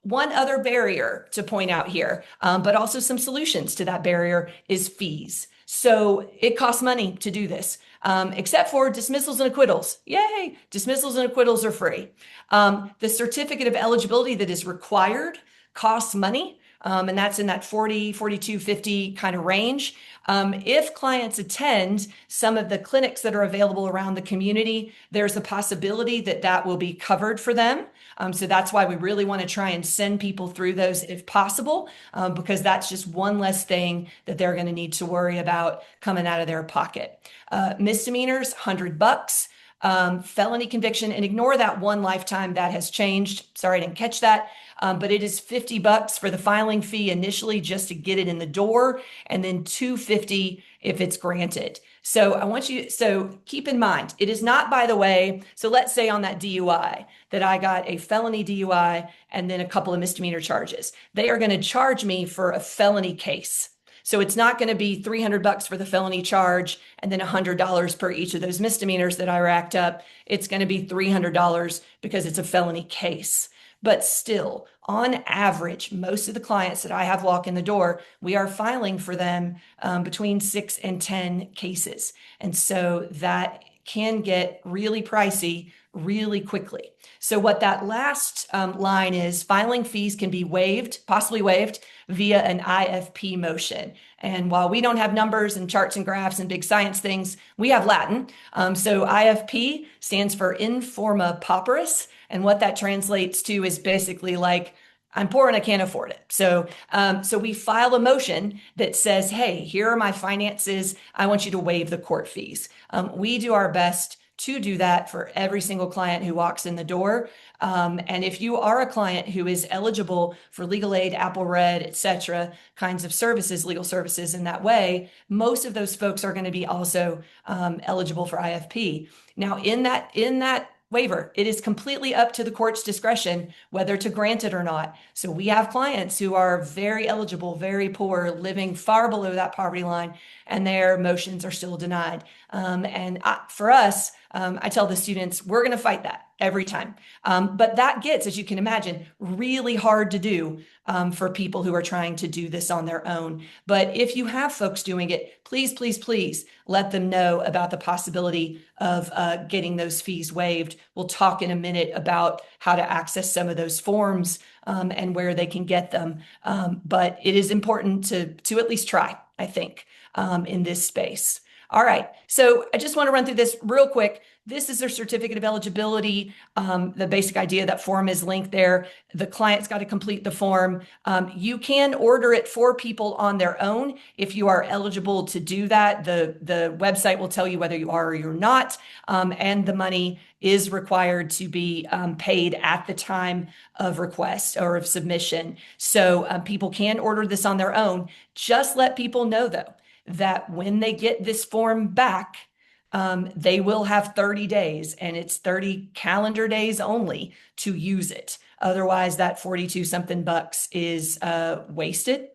One other barrier to point out here, but also some solutions to that barrier, is fees. So it costs money to do this, except for dismissals and acquittals. Yay, dismissals and acquittals are free. The certificate of eligibility that is required costs money. and that's in that 40, 42, 50 kind of range. If clients attend some of the clinics that are available around the community, there's a possibility that that will be covered for them. So that's why we really want to try and send people through those if possible, because that's just one less thing that they're going to need to worry about coming out of their pocket. Misdemeanors, $100. Felony conviction, and ignore that one lifetime that has changed. Sorry, I didn't catch that. But it is $50 for the filing fee initially just to get it in the door, and then $250 if it's granted. So keep in mind, it is not, by the way, so let's say on that DUI that I got a felony DUI and then a couple of misdemeanor charges. They are going to charge me for a felony case. So it's not going to be $300 for the felony charge and then $100 per each of those misdemeanors that I racked up. It's going to be $300 because it's a felony case. But still, on average, most of the clients that I have walk in the door, we are filing for them between 6 and 10 cases. And so that can get really pricey really quickly. So what that last line is, filing fees can be waived, possibly waived, via an IFP motion. And while we don't have numbers and charts and graphs and big science things, we have Latin. So IFP stands for in forma pauperis. And what that translates to is basically like, I'm poor and I can't afford it. So we file a motion that says, hey, here are my finances. I want you to waive the court fees. We do our best to do that for every single client who walks in the door. And if you are a client who is eligible for legal aid, Apple Red, et cetera, kinds of services, legal services in that way, most of those folks are going to be also eligible for IFP. Now, in that waiver, it is completely up to the court's discretion whether to grant it or not. So we have clients who are very eligible, very poor, living far below that poverty line, and their motions are still denied. For us, I tell the students, we're going to fight that every time. But that gets, as you can imagine, really hard to do for people who are trying to do this on their own. But if you have folks doing it, please, please, please let them know about the possibility of getting those fees waived. We'll talk in a minute about how to access some of those forms and where they can get them. But it is important to at least try, I think, in this space. All right, so I just want to run through this real quick. This is their certificate of eligibility. The basic idea, that form is linked there. The client's got to complete the form. You can order it for people on their own if you are eligible to do that. The website will tell you whether you are or you're not, and the money is required to be paid at the time of request or of submission. So people can order this on their own. Just let people know, though, that when they get this form back, they will have 30 days, and it's 30 calendar days only to use it. Otherwise, that 42 something bucks is wasted.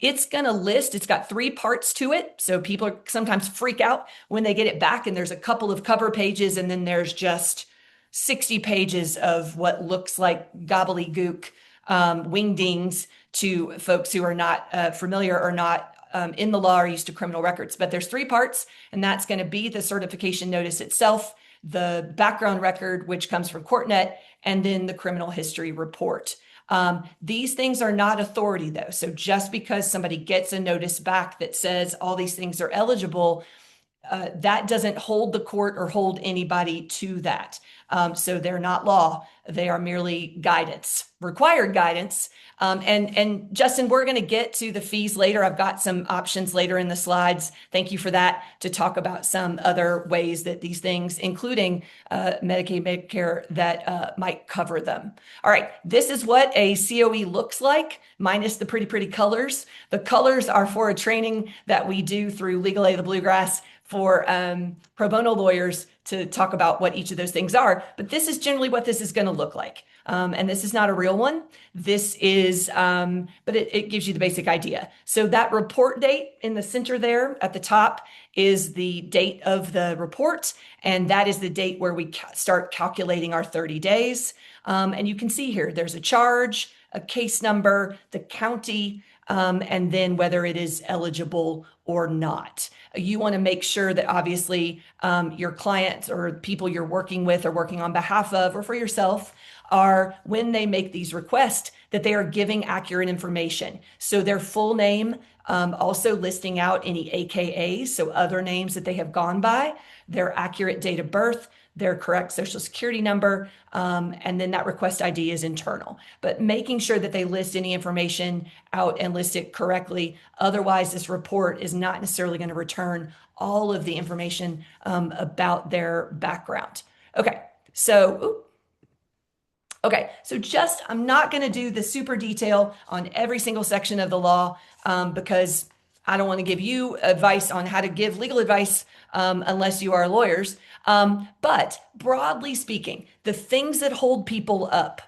It's going to list, it's got 3 parts to it. So people sometimes freak out when they get it back, and there's a couple of cover pages, and then there's just 60 pages of what looks like gobbledygook wingdings to folks who are not familiar or not in the law or used to criminal records. But there's 3 parts, and that's going to be the certification notice itself, the background record, which comes from CourtNet, and then the criminal history report. These things are not authority, though. So just because somebody gets a notice back that says all these things are eligible, that doesn't hold the court or hold anybody to that. So they're not law. They are merely guidance, required guidance. And Justin, we're going to get to the fees later. I've got some options later in the slides. Thank you for that, to talk about some other ways that these things, including Medicaid, Medicare, that might cover them. All right, this is what a COE looks like, minus the pretty colors. The colors are for a training that we do through Legal Aid of the Bluegrass for pro bono lawyers to talk about what each of those things are. But this is generally what this is going to look like. And this is not a real one. This is, but it gives you the basic idea. So that report date in the center there at the top is the date of the report. And that is the date where we start calculating our 30 days. And you can see here, there's a charge, a case number, the county, and then whether it is eligible or not. You want to make sure that obviously your clients or people you're working with or working on behalf of or for yourself are, when they make these requests, that they are giving accurate information. So their full name, also listing out any AKAs, so other names that they have gone by, their accurate date of birth, their correct social security number, and then that request ID is internal. But making sure that they list any information out and list it correctly. Otherwise, this report is not necessarily going to return all of the information about their background. Okay, so just, I'm not going to do the super detail on every single section of the law because I don't want to give you advice on how to give legal advice unless you are lawyers. But broadly speaking, the things that hold people up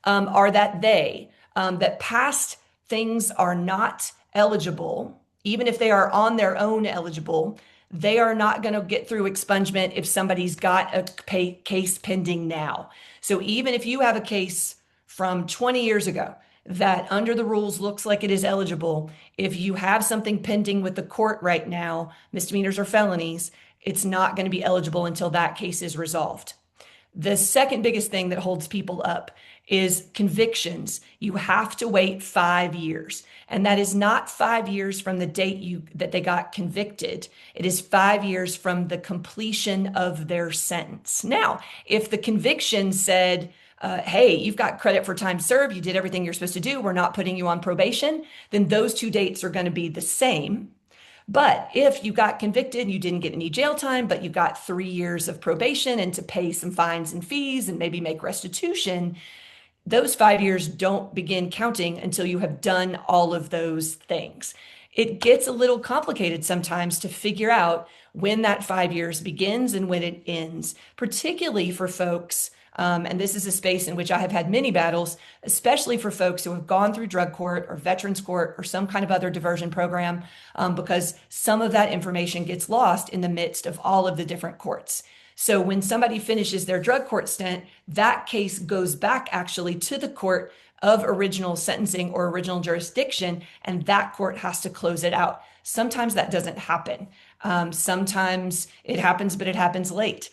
are that that past things are not eligible, even if they are on their own eligible. They are not going to get through expungement if somebody's got a case pending now. So even if you have a case from 20 years ago that under the rules looks like it is eligible, if you have something pending with the court right now, misdemeanors or felonies, it's not going to be eligible until that case is resolved. The second biggest thing that holds people up is convictions. You have to wait 5 years. And that is not 5 years from the date that they got convicted. It is 5 years from the completion of their sentence. Now, if the conviction said, hey, you've got credit for time served, you did everything you're supposed to do, we're not putting you on probation, then those two dates are going to be the same. But if you got convicted and you didn't get any jail time, but you got 3 years of probation and to pay some fines and fees and maybe make restitution, those 5 years don't begin counting until you have done all of those things. It gets a little complicated sometimes to figure out when that 5 years begins and when it ends, particularly for folks. And this is a space in which I have had many battles, especially for folks who have gone through drug court or veterans court or some kind of other diversion program, because some of that information gets lost in the midst of all of the different courts. So when somebody finishes their drug court stint, that case goes back actually to the court of original sentencing or original jurisdiction, and that court has to close it out. Sometimes that doesn't happen. Sometimes it happens, but it happens late.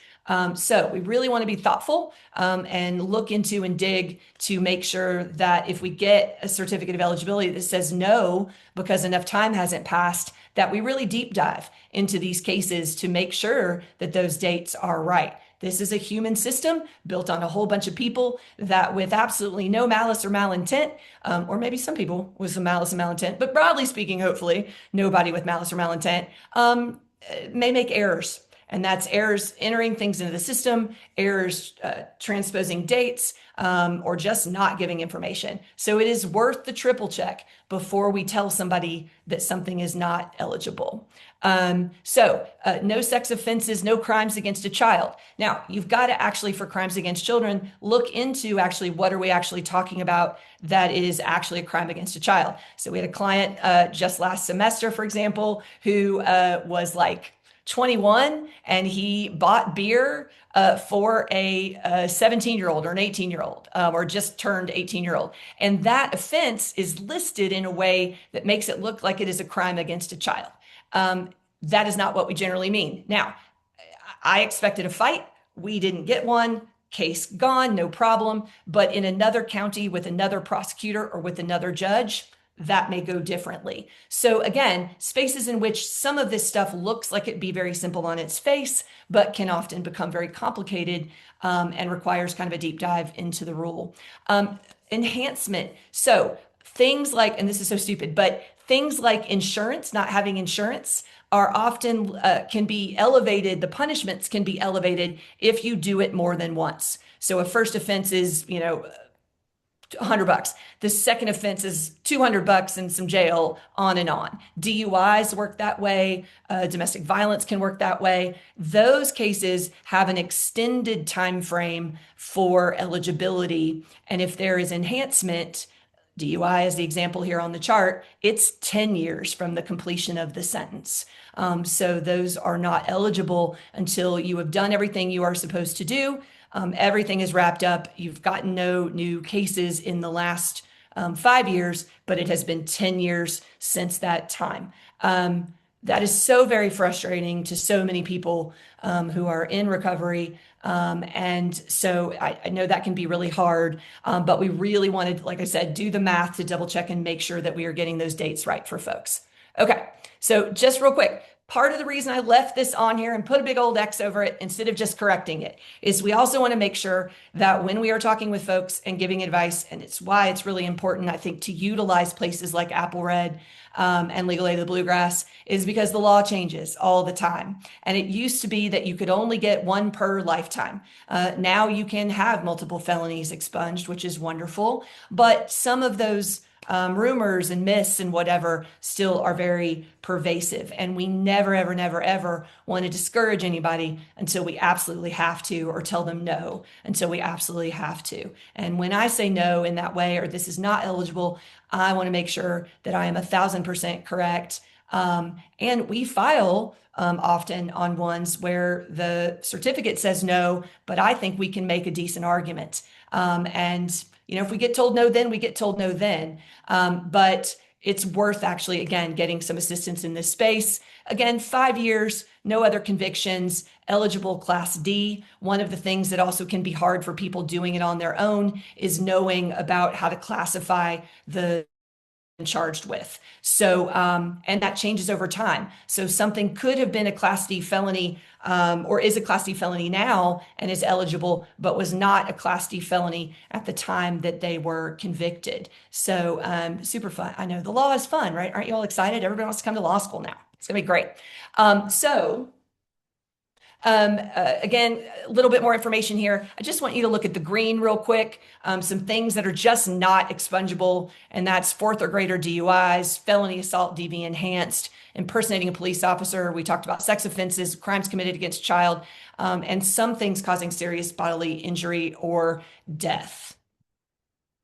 So we really want to be thoughtful and look into and dig to make sure that if we get a certificate of eligibility that says no because enough time hasn't passed, that we really deep dive into these cases to make sure that those dates are right. This is a human system built on a whole bunch of people that with absolutely no malice or malintent, or maybe some people with some malice and malintent, but broadly speaking, hopefully nobody with malice or malintent may make errors. And that's errors entering things into the system, errors transposing dates, or just not giving information. So it is worth the triple check before we tell somebody that something is not eligible. No sex offenses, no crimes against a child. Now, you've got to actually, for crimes against children, look into actually what are we actually talking about that is actually a crime against a child. So we had a client just last semester, for example, who was like 21 and he bought beer for a 17-year-old or an 18-year-old or just turned 18-year-old. And that offense is listed in a way that makes it look like it is a crime against a child. That is not what we generally mean. Now, I expected a fight. We didn't get one. Case gone, no problem. But in another county with another prosecutor or with another judge, that may go differently. So again, spaces in which some of this stuff looks like it'd be very simple on its face, but can often become very complicated and requires kind of a deep dive into the rule. Enhancement. So things like, and this is so stupid, but things like insurance, not having insurance, are often can be elevated. The punishments can be elevated if you do it more than once. So a first offense is, $100. The second offense is $200 and some jail, on and on. DUIs work that way. Domestic violence can work that way. Those cases have an extended time frame for eligibility. And if there is enhancement, DUI is the example here on the chart, it's 10 years from the completion of the sentence. So those are not eligible until you have done everything you are supposed to do. Everything is wrapped up. You've gotten no new cases in the last 5 years, but it has been 10 years since that time. That is so very frustrating to so many people who are in recovery. And so I know that can be really hard, but we really wanted, like I said, do the math to double check and make sure that we are getting those dates right for folks. Okay, so just real quick, part of the reason I left this on here and put a big old X over it instead of just correcting it is we also want to make sure that when we are talking with folks and giving advice, and it's why it's really important, I think, to utilize places like Apple Red and Legal Aid of the Bluegrass, is because the law changes all the time. And it used to be that you could only get one per lifetime. Now you can have multiple felonies expunged, which is wonderful. But some of those rumors and myths and whatever still are very pervasive. And we never, ever, never, ever want to discourage anybody until we absolutely have to, or tell them no until we absolutely have to. And when I say no in that way, or this is not eligible, I want to make sure that I am 1,000% correct. And we file often on ones where the certificate says no, but I think we can make a decent argument. And if we get told no, then we get told no then. But it's worth actually, again, getting some assistance in this space. Again, 5 years, no other convictions, eligible Class D. One of the things that also can be hard for people doing it on their own is knowing about how to classify the charged with. So, and that changes over time. So something could have been a Class D felony, or is a Class D felony now and is eligible, but was not a Class D felony at the time that they were convicted. So, super fun. I know the law is fun, right? Aren't you all excited? Everybody wants to come to law school now. It's gonna be great. Again, a little bit more information here. I just want you to look at the green real quick. Some things that are just not expungible, and that's 4th or greater DUIs, felony assault DV enhanced, impersonating a police officer. We talked about sex offenses, crimes committed against a child, and some things causing serious bodily injury or death.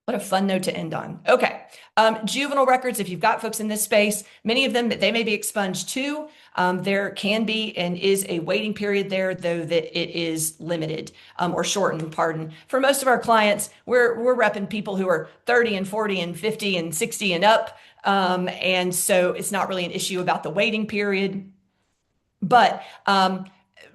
What a fun note to end on. Okay. Juvenile records, if you've got folks in this space, many of them, they may be expunged too. There can be and is a waiting period there, though that it is limited or shortened, pardon. For most of our clients, we're repping people who are 30 and 40 and 50 and 60 and up. And so it's not really an issue about the waiting period. But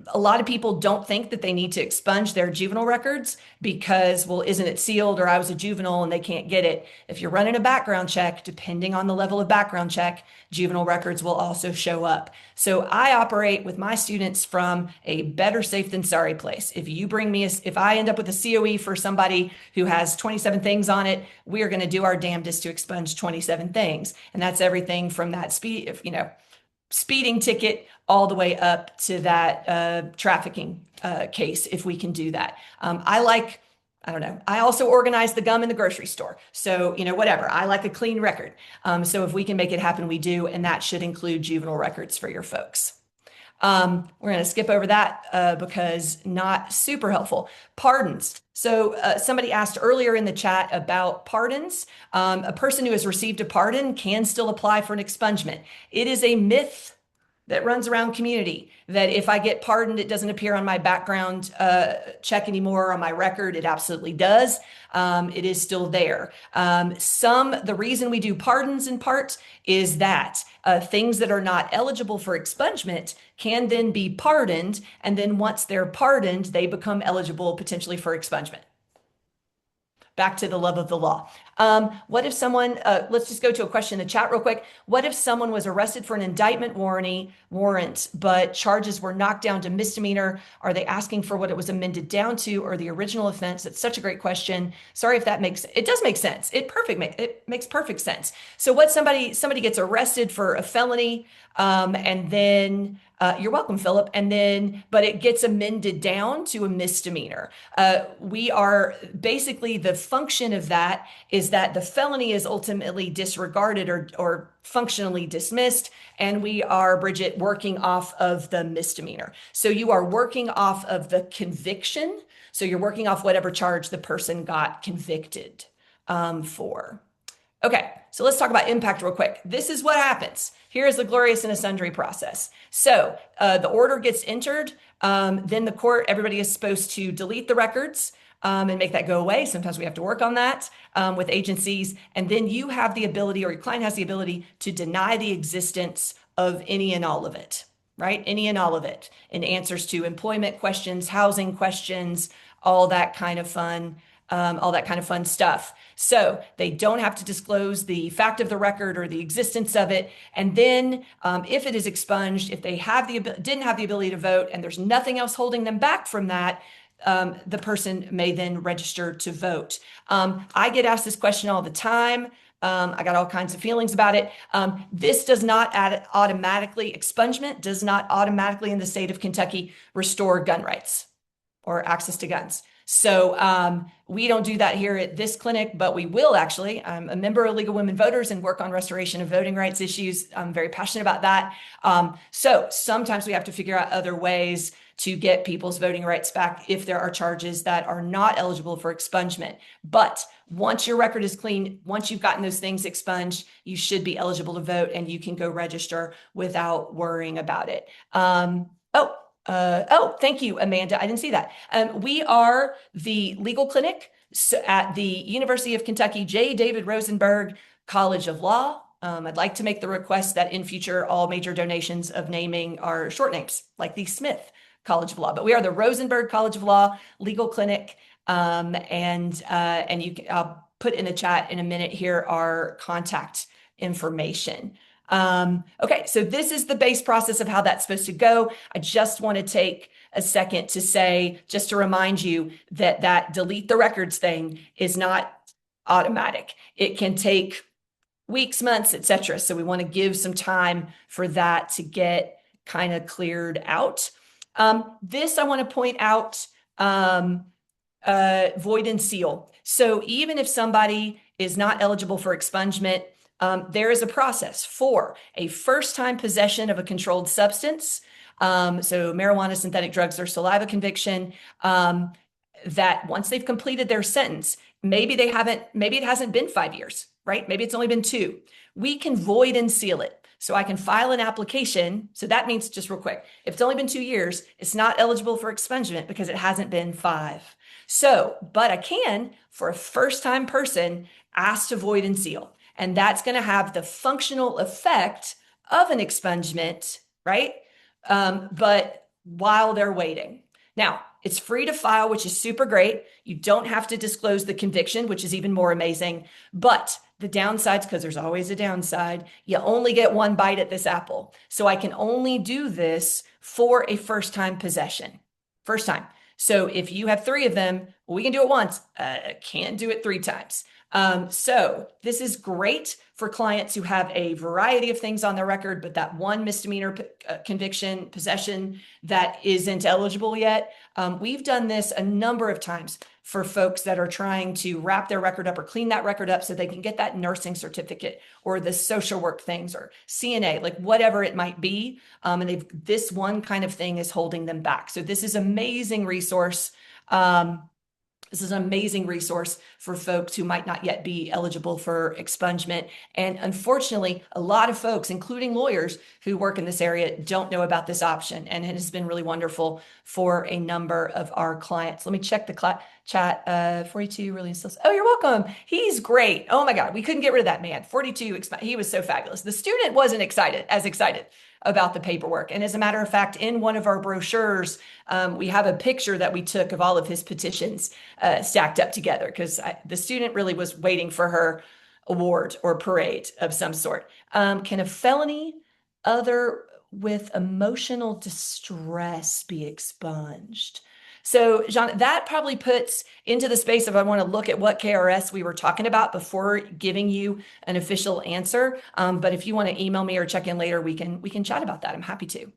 a lot of people don't think that they need to expunge their juvenile records because, well, isn't it sealed, or I was a juvenile and they can't get it. If you're running a background check, depending on the level of background check, juvenile records will also show up. So I operate with my students from a better safe than sorry place. If you bring me, if I end up with a COE for somebody who has 27 things on it, we are going to do our damnedest to expunge 27 things. And that's everything from that speeding ticket all the way up to that trafficking case, if we can do that. I don't know. I also organize the gum in the grocery store. So, whatever. I like a clean record. So if we can make it happen, we do. And that should include juvenile records for your folks. We're going to skip over that because not super helpful. Pardons. So somebody asked earlier in the chat about pardons. A person who has received a pardon can still apply for an expungement. It is a myth that runs around community that if I get pardoned, it doesn't appear on my background check anymore, on my record. It absolutely does. It is still there. The reason we do pardons in part is that things that are not eligible for expungement can then be pardoned. And then once they're pardoned, they become eligible potentially for expungement. Back to the love of the law. What if someone, let's just go to a question in the chat real quick. What if someone was arrested for an indictment warrant, but charges were knocked down to misdemeanor? Are they asking for what it was amended down to, or the original offense? That's such a great question. Sorry if it does make sense. It makes perfect sense. So what somebody gets arrested for a felony, and then you're welcome, Philip. But it gets amended down to a misdemeanor. We are basically, the function of that is that the felony is ultimately disregarded or functionally dismissed. And we are, Bridget, working off of the misdemeanor. So you are working off of the conviction. So you're working off whatever charge the person got convicted for. Okay, so let's talk about impact real quick. This is what happens. Here is the glorious and a sundry process. So the order gets entered. Then the court, everybody is supposed to delete the records and make that go away. Sometimes we have to work on that with agencies. And then you have the ability, or your client has the ability, to deny the existence of any and all of it, right? Any and all of it, in answers to employment questions, housing questions, all that kind of fun, all that kind of fun stuff. So they don't have to disclose the fact of the record or the existence of it. And then if it is expunged, if they didn't have the ability to vote and there's nothing else holding them back from that, the person may then register to vote. I get asked this question all the time. I got all kinds of feelings about it. This does not expungement does not automatically in the state of Kentucky restore gun rights or access to guns. So we don't do that here at this clinic, but we will actually. I'm a member of League of Women Voters and work on restoration of voting rights issues. I'm very passionate about that. So sometimes we have to figure out other ways to get people's voting rights back if there are charges that are not eligible for expungement. But once your record is clean, once you've gotten those things expunged, you should be eligible to vote and you can go register without worrying about it. Thank you, Amanda. I didn't see that. We are the legal clinic at the University of Kentucky J. David Rosenberg College of Law. I'd like to make the request that in future, all major donations of naming are short names, like the Smith College of Law. But we are the Rosenberg College of Law legal clinic. I'll put in the chat in a minute here our contact information. Okay, so this is the base process of how that's supposed to go. I just want to take a second to say, just to remind you that delete the records thing is not automatic. It can take weeks, months, etc. So we want to give some time for that to get kind of cleared out. This I want to point out, void and seal. So even if somebody is not eligible for expungement, there is a process for a first-time possession of a controlled substance. So marijuana, synthetic drugs, or saliva conviction, that once they've completed their sentence, maybe it hasn't been 5 years, right? Maybe it's only been 2. We can void and seal it. So I can file an application. So that means, just real quick, if it's only been 2 years, it's not eligible for expungement because it hasn't been 5. So, but I can, for a first-time person, ask to void and seal. And that's going to have the functional effect of an expungement, right? But while they're waiting. Now, it's free to file, which is super great. You don't have to disclose the conviction, which is even more amazing. But the downsides, because there's always a downside, you only get one bite at this apple. So I can only do this for a first-time possession. First time. So if you have 3 of them, we can do it once. Can't do it 3 times. So this is great for clients who have a variety of things on their record, but that one misdemeanor conviction, possession that isn't eligible yet. We've done this a number of times for folks that are trying to wrap their record up or clean that record up so they can get that nursing certificate or the social work things or CNA, like whatever it might be. And this one kind of thing is holding them back. So this is an amazing resource. This is an amazing resource for folks who might not yet be eligible for expungement. And unfortunately, a lot of folks, including lawyers who work in this area, don't know about this option. And it has been really wonderful for a number of our clients. Let me check the chat. 42 really still. Oh, you're welcome. He's great. Oh my God, we couldn't get rid of that man. 42, he was so fabulous. The student wasn't as excited about the paperwork. And as a matter of fact, in one of our brochures, we have a picture that we took of all of his petitions stacked up together because the student really was waiting for her award or parade of some sort. Can a felony other with emotional distress be expunged? So, Jean, that probably puts into the space of I want to look at what KRS we were talking about before giving you an official answer. But if you want to email me or check in later, we can chat about that. I'm happy to.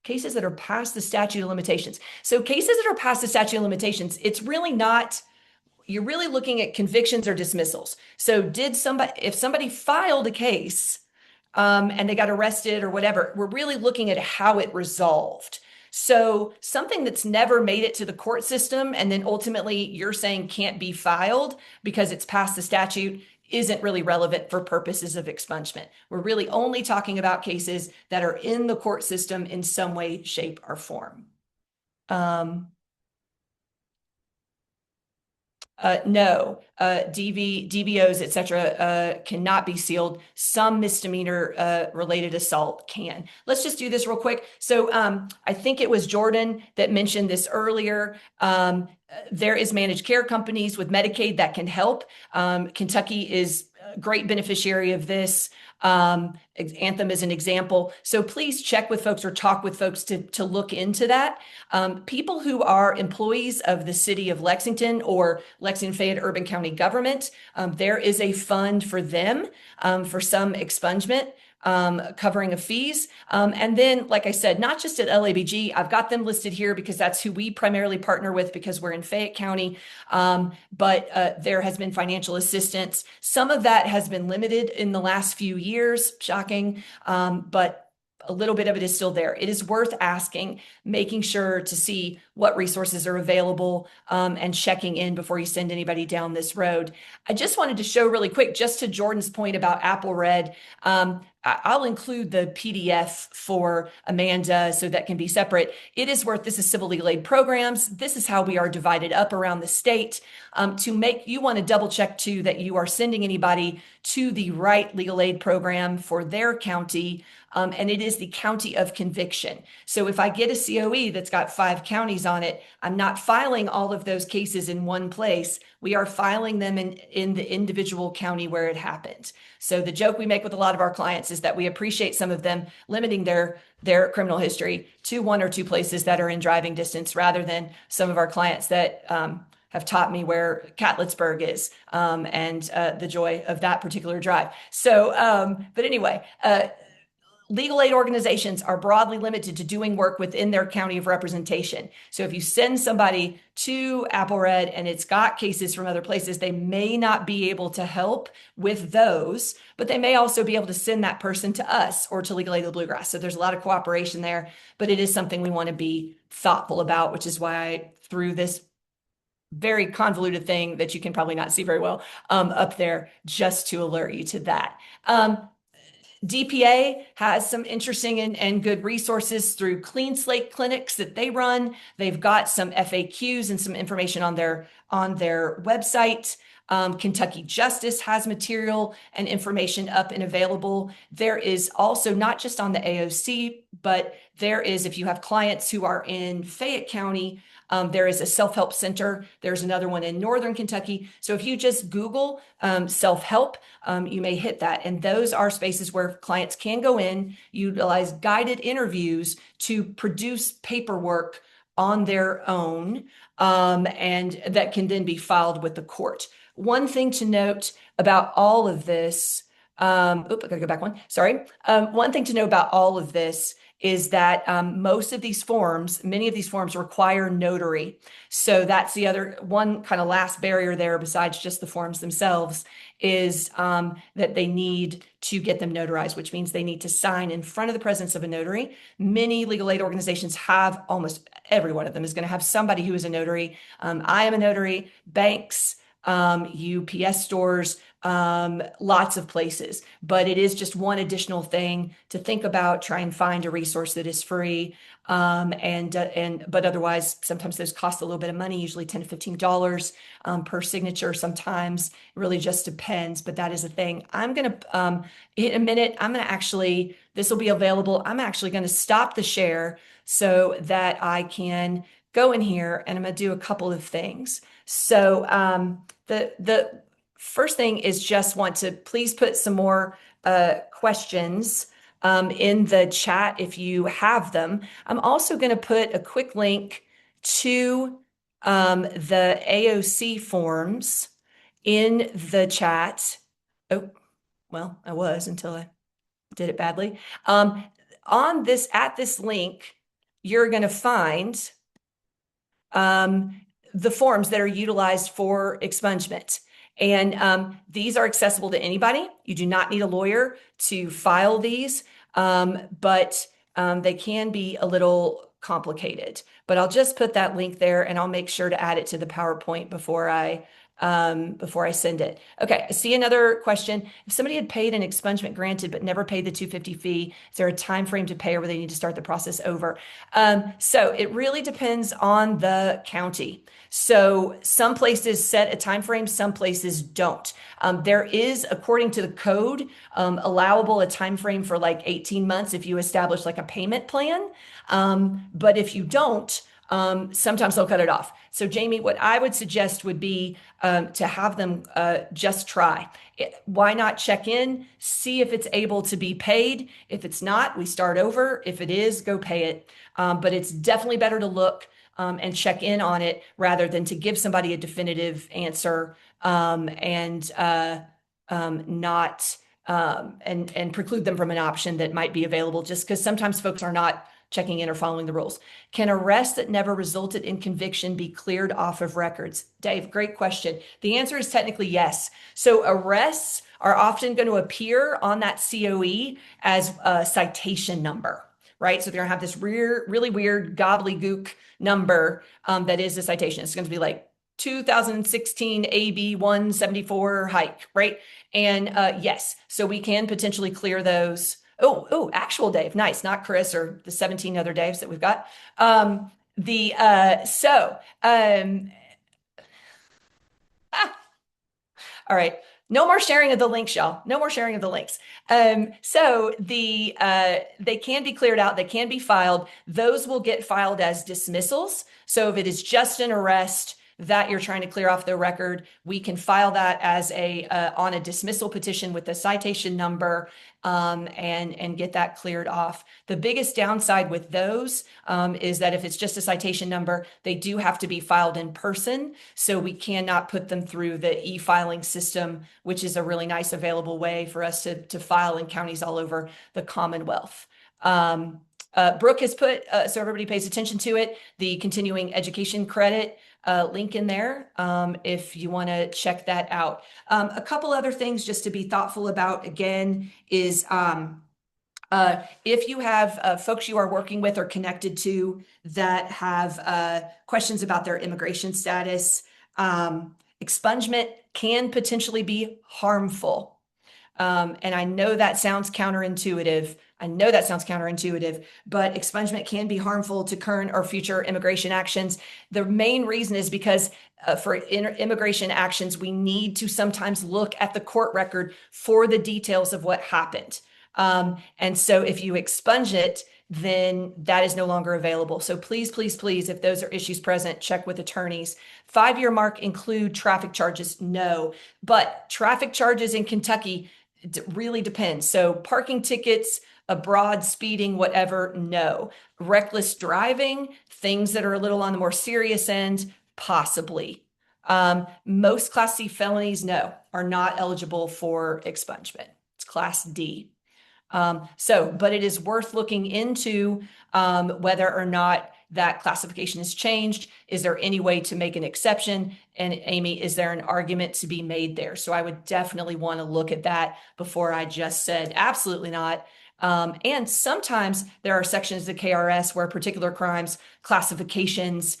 Cases that are past the statute of limitations. So cases that are past the statute of limitations, it's really not, you're really looking at convictions or dismissals. So if somebody filed a case and they got arrested or whatever, we're really looking at how it resolved. So something that's never made it to the court system and then ultimately you're saying can't be filed because it's past the statute isn't really relevant for purposes of expungement. We're really only talking about cases that are in the court system in some way, shape, or form. No, DVOs, et cetera, cannot be sealed. Some misdemeanor related assault can. Let's just do this real quick. So I think it was Jordan that mentioned this earlier. There is managed care companies with Medicaid that can help. Kentucky is a great beneficiary of this. Anthem is an example. So please check with folks or talk with folks to look into that. People who are employees of the city of Lexington or Lexington Fayette Urban County government, there is a fund for them for some expungement. Covering of fees. And then, like I said, not just at LABG, I've got them listed here because that's who we primarily partner with because we're in Fayette County. But there has been financial assistance. Some of that has been limited in the last few years, shocking, but a little bit of it is still there. It is worth asking, making sure to see what resources are available and checking in before you send anybody down this road. I just wanted to show really quick, just to Jordan's point about Apple Red, I'll include the PDF for Amanda so that can be separate. It is worth, this is civil legal aid programs. This is how we are divided up around the state. You want to double check too that you are sending anybody to the right legal aid program for their county. And it is the county of conviction. So if I get a COE that's got 5 counties on it, I'm not filing all of those cases in one place. We are filing them in the individual county where it happened. So the joke we make with a lot of our clients is that we appreciate some of them limiting their criminal history to 1 or 2 places that are in driving distance rather than some of our clients that have taught me where Catletsburg is and the joy of that particular drive. So, but anyway, legal aid organizations are broadly limited to doing work within their county of representation. So if you send somebody to Apple Red and it's got cases from other places, they may not be able to help with those, but they may also be able to send that person to us or to Legal Aid of the Bluegrass. So there's a lot of cooperation there, but it is something we want to be thoughtful about, which is why I threw this very convoluted thing that you can probably not see very well up there just to alert you to that. DPA has some interesting and good resources through Clean Slate clinics that they run. They've got some FAQs and some information on their website. Kentucky Justice has material and information up and available. There is also not just on the AOC, but there is, if you have clients who are in Fayette County, there is a self-help center. There's another one in Northern Kentucky. So if you just Google self-help, you may hit that. And those are spaces where clients can go in, utilize guided interviews to produce paperwork on their own, and that can then be filed with the court. One thing to note about all of this, I gotta go back one, sorry. One thing to know about all of this is that many of these forms require notary. So that's the other one kind of last barrier there besides just the forms themselves is that they need to get them notarized, which means they need to sign in front of the presence of a notary. Many legal aid organizations have, almost every one of them is going to have somebody who is a notary. I am a notary, banks, UPS stores, lots of places, but it is just one additional thing to think about. Try and find a resource that is free. But otherwise, sometimes those cost a little bit of money, usually $10 to $15 per signature. Sometimes it really just depends, but that is a thing. I'm going to, in a minute, this will be available. I'm actually going to stop the share so that I can go in here and I'm going to do a couple of things. So, the first thing is just want to please put some more questions in the chat if you have them. I'm also going to put a quick link to the AOC forms in the chat. Oh, well, I was until I did it badly. At this link, you're going to find the forms that are utilized for expungement. And these are accessible to anybody. You do not need a lawyer to file these, but they can be a little complicated. But I'll just put that link there and I'll make sure to add it to the PowerPoint before I before I send it. Okay, I see another question. If somebody had paid an expungement granted but never paid the 250 fee, is there a time frame to pay or will they need to start the process over? So it really depends on the county. So some places set a time frame, some places don't. There is, according to the code, allowable a time frame for like 18 months if you establish like a payment plan. But if you don't, sometimes they'll cut it off. So Jamie, what I would suggest would be to have them just try. Why not check in, see if it's able to be paid? If it's not, we start over. If it is, go pay it. But it's definitely better to look and check in on it rather than to give somebody a definitive answer and not and preclude them from an option that might be available just because sometimes folks are not checking in or following the rules. Can arrests that never resulted in conviction be cleared off of records? Dave, great question. The answer is technically yes. So arrests are often going to appear on that COE as a citation number, right? So they're going to have this really weird gobbledygook number that is a citation. It's going to be like 2016 AB 174 hike, right? And yes, so we can potentially clear those. Oh, actual Dave. Nice. Not Chris or the 17 other Daves that we've got. All right. No more sharing of the links, y'all. No more sharing of the links. They can be cleared out. They can be filed. Those will get filed as dismissals. So if it is just an arrest that you're trying to clear off the record, we can file that as on a dismissal petition with the citation number and get that cleared off. The biggest downside with those is that if it's just a citation number, they do have to be filed in person. So we cannot put them through the e-filing system, which is a really nice available way for us to file in counties all over the Commonwealth. Brooke has put, so everybody pays attention to it, the continuing education credit link in there if you want to check that out. A couple other things just to be thoughtful about again is if you have folks you are working with or connected to that have questions about their immigration status, expungement can potentially be harmful. And I know that sounds counterintuitive. But expungement can be harmful to current or future immigration actions. The main reason is because for immigration actions, we need to sometimes look at the court record for the details of what happened. And so if you expunge it, then that is no longer available. So please, if those are issues present, check with attorneys. 5-year mark include traffic charges? No, but traffic charges in Kentucky really depends. So parking tickets, abroad speeding, whatever, no. Reckless driving, things that are a little on the more serious end, possibly. Most Class C felonies, no, are not eligible for expungement. It's Class D. But it is worth looking into whether or not that classification has changed. Is there any way to make an exception? And Amy, is there an argument to be made there? So I would definitely want to look at that before I just said absolutely not. And sometimes there are sections of the KRS where particular crimes classifications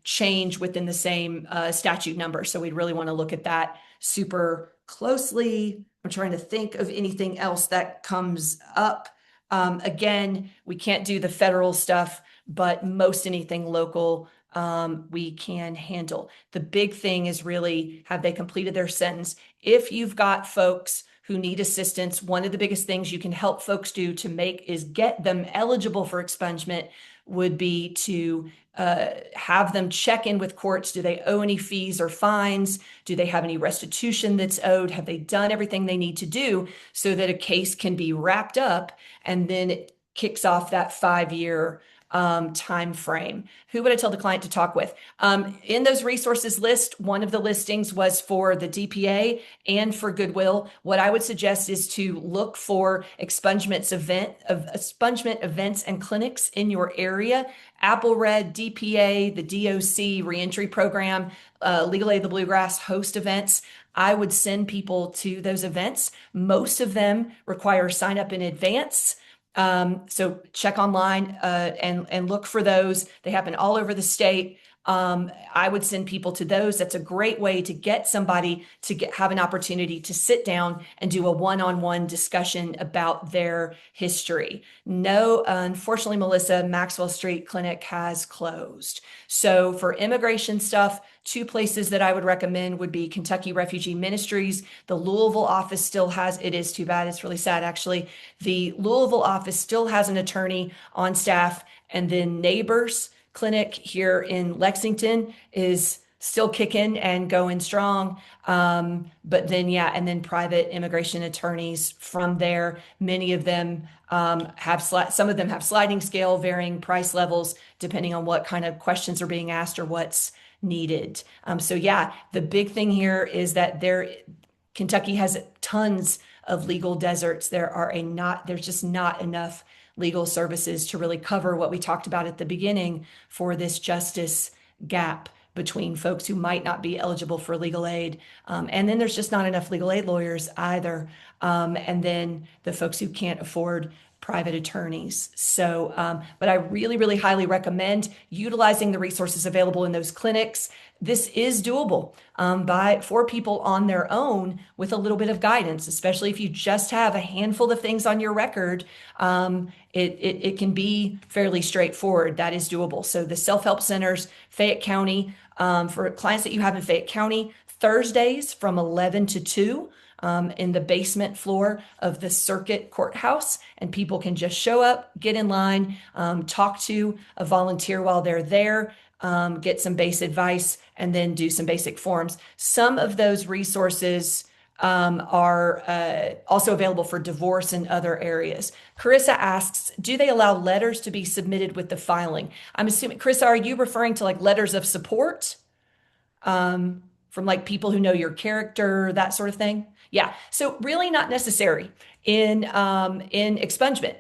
change within the same statute number. So we'd really want to look at that super closely. I'm trying to think of anything else that comes up. Again, we can't do the federal stuff, but most anything local we can handle. The big thing is really, have they completed their sentence? If you've got folks who need assistance, one of the biggest things you can help folks do to get them eligible for expungement would be to have them check in with courts. Do they owe any fees or fines? Do they have any restitution that's owed? Have they done everything they need to do so that a case can be wrapped up and then it kicks off that 5-year time frame? Who would I tell the client to talk with? In those resources list, one of the listings was for the DPA and for Goodwill. What I would suggest is to look for expungement events and clinics in your area. Apple Red, DPA, the DOC reentry program, Legal Aid of the Bluegrass host events. I would send people to those events. Most of them require sign up in advance. So check online and look for those. They happen all over the state. I would send people to those. That's a great way to get somebody to have an opportunity to sit down and do a one-on-one discussion about their history. No, unfortunately, Melissa, Maxwell Street Clinic has closed. So for immigration stuff, two places that I would recommend would be Kentucky Refugee Ministries. The Louisville office still has, it is too bad, it's really sad actually. The Louisville office still has an attorney on staff, and then Neighbors Clinic here in Lexington is still kicking and going strong. But then, yeah, and then private immigration attorneys from there, many of them have, some of them have sliding scale, varying price levels, depending on what kind of questions are being asked or what's needed. So yeah, the big thing here is that Kentucky has tons of legal deserts. There's just not enough legal services to really cover what we talked about at the beginning for this justice gap between folks who might not be eligible for legal aid. And then there's just not enough legal aid lawyers either. And then the folks who can't afford private attorneys. So, but I really, really highly recommend utilizing the resources available in those clinics. This is doable for people on their own with a little bit of guidance, especially if you just have a handful of things on your record. It can be fairly straightforward. That is doable. So the self-help centers, Fayette County, for clients that you have in Fayette County, Thursdays from 11 to 2. In the basement floor of the circuit courthouse, and people can just show up, get in line, talk to a volunteer while they're there, get some base advice, and then do some basic forms. Some of those resources are also available for divorce and other areas. Carissa asks, do they allow letters to be submitted with the filing? I'm assuming, Carissa, are you referring to like letters of support from like people who know your character, that sort of thing? Yeah, so really not necessary in expungement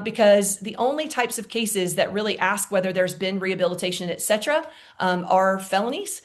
because the only types of cases that really ask whether there's been rehabilitation, et cetera, are felonies,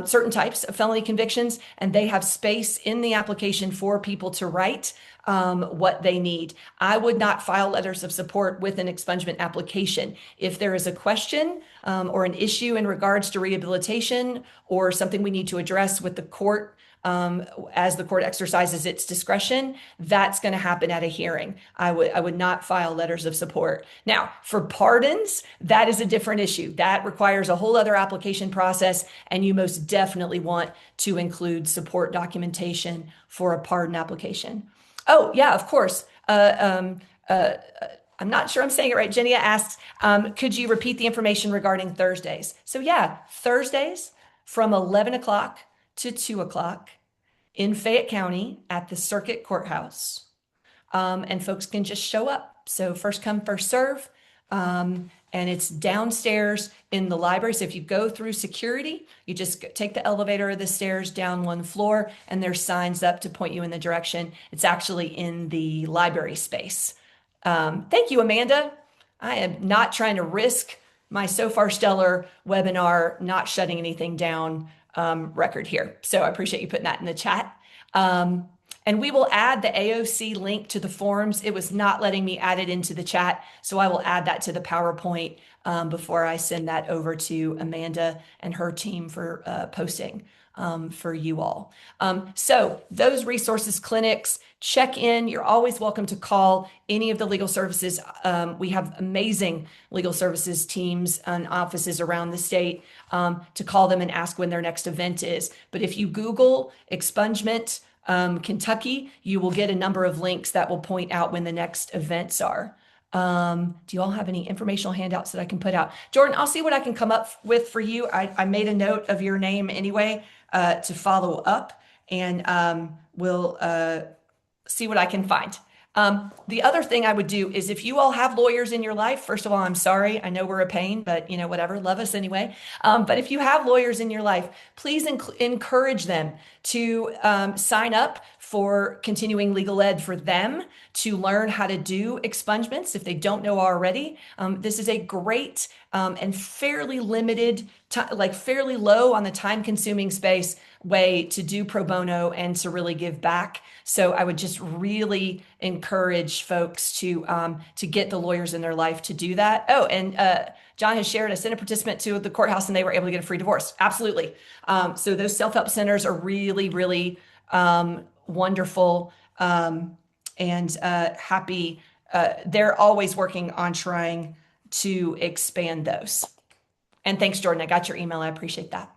certain types of felony convictions, and they have space in the application for people to write what they need. I would not file letters of support with an expungement application. If there is a question or an issue in regards to rehabilitation or something we need to address with the court, as the court exercises its discretion, that's going to happen at a hearing. I would not file letters of support. Now, for pardons, that is a different issue. That requires a whole other application process, and you most definitely want to include support documentation for a pardon application. Oh, yeah, of course. I'm not sure I'm saying it right. Jenny asks, could you repeat the information regarding Thursdays? So yeah, Thursdays from 11 o'clock to 2 o'clock in Fayette County at the Circuit Courthouse. And folks can just show up. So first come, first serve. And it's downstairs in the library. So if you go through security, you just take the elevator or the stairs down one floor, and there's signs up to point you in the direction. It's actually in the library space. Thank you, Amanda. I am not trying to risk my So Far Stellar webinar not shutting anything down record here. So I appreciate you putting that in the chat. And we will add the AOC link to the forms. It was not letting me add it into the chat, so I will add that to the PowerPoint before I send that over to Amanda and her team for posting for you all. So those resources, clinics, check in. You're always welcome to call any of the legal services. We have amazing legal services teams and offices around the state to call them and ask when their next event is. But if you Google expungement Kentucky, you will get a number of links that will point out when the next events are. Do you all have any informational handouts that I can put out? Jordan, I'll see what I can come up with for you. I made a note of your name anyway to follow up, and we'll see what I can find. The other thing I would do is if you all have lawyers in your life, first of all, I'm sorry. I know we're a pain, but you know, whatever, love us anyway. But if you have lawyers in your life, please encourage them to sign up for continuing legal ed for them to learn how to do expungements if they don't know already. This is a great and fairly limited like fairly low on the time consuming space way to do pro bono and to really give back. So I would just really encourage folks to get the lawyers in their life to do that. Oh, and John has shared, I sent a participant to the courthouse and they were able to get a free divorce. Absolutely. So those self-help centers are really, really wonderful, and happy. They're always working on trying to expand those. And thanks, Jordan. I got your email. I appreciate that.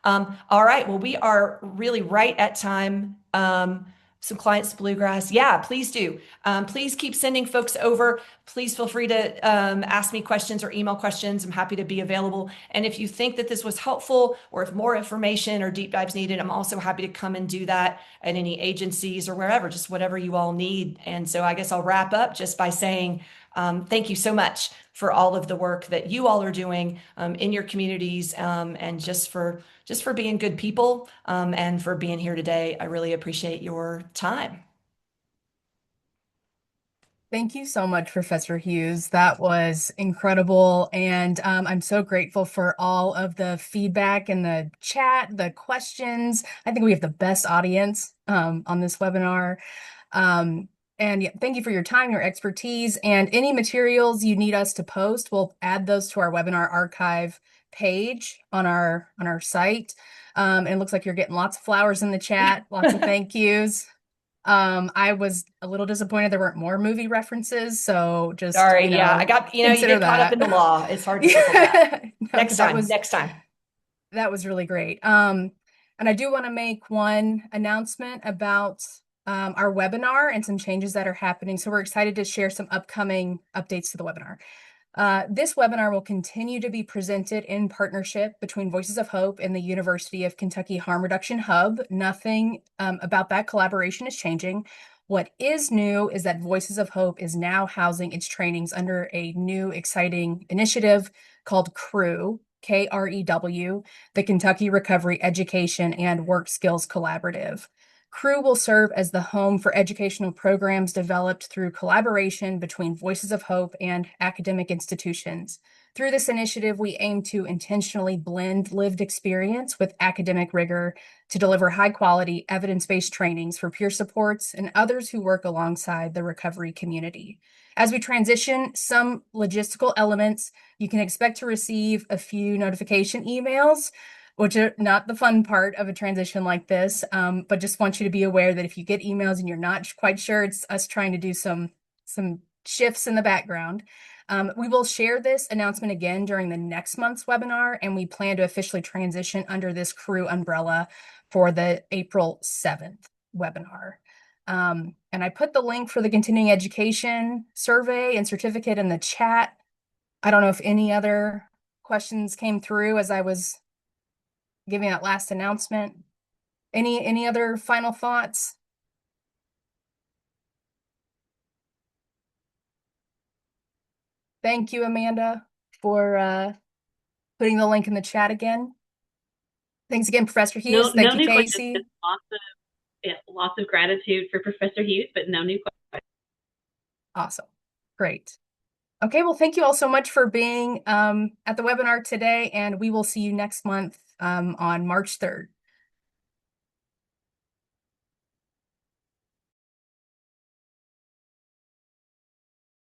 All right. Well, we are really right at time. Some clients to Bluegrass. Yeah, please do. Please keep sending folks over. Please feel free to ask me questions or email questions. I'm happy to be available. And if you think that this was helpful or if more information or deep dives needed, I'm also happy to come and do that at any agencies or wherever, just whatever you all need. And so I guess I'll wrap up just by saying thank you so much for all of the work that you all are doing in your communities, and just for being good people, and for being here today. I really appreciate your time. Thank you so much, Professor Hughes. That was incredible. And I'm so grateful for all of the feedback in the chat, the questions. I think we have the best audience on this webinar. And yeah, thank you for your time, your expertise, and any materials you need us to post. We'll add those to our webinar archive page on our site. And it looks like you're getting lots of flowers in the chat, lots of thank yous. I was a little disappointed there weren't more movie references, so just, Sorry, yeah, I got, you consider get caught up that. in the law. It's hard to circle back. No, Next time, next time. That was really great. And I do want to make one announcement about our webinar and some changes that are happening. So we're excited to share some upcoming updates to the webinar. This webinar will continue to be presented in partnership between Voices of Hope and the University of Kentucky Harm Reduction Hub. Nothing about that collaboration is changing. What is new is that Voices of Hope is now housing its trainings under a new exciting initiative called CREW, KREW, the Kentucky Recovery Education and Work Skills Collaborative. CREW will serve as the home for educational programs developed through collaboration between Voices of Hope and academic institutions. Through this initiative, we aim to intentionally blend lived experience with academic rigor to deliver high-quality, evidence-based trainings for peer supports and others who work alongside the recovery community. As we transition some logistical elements, you can expect to receive a few notification emails, which are not the fun part of a transition like this, but just want you to be aware that if you get emails and you're not quite sure, it's us trying to do some shifts in the background. We will share this announcement again during the next month's webinar, and we plan to officially transition under this CREW umbrella for the April 7th webinar. And I put the link for the continuing education survey and certificate in the chat. I don't know if any other questions came through as I was giving that last announcement. Any other final thoughts? Thank you, Amanda, for putting the link in the chat again. Thanks again, Professor Hughes. Thank you, new Casey. questions. Lots of gratitude for Professor Hughes, but no new questions. Awesome. Great. Okay, well, thank you all so much for being at the webinar today, and we will see you next month on March 3rd.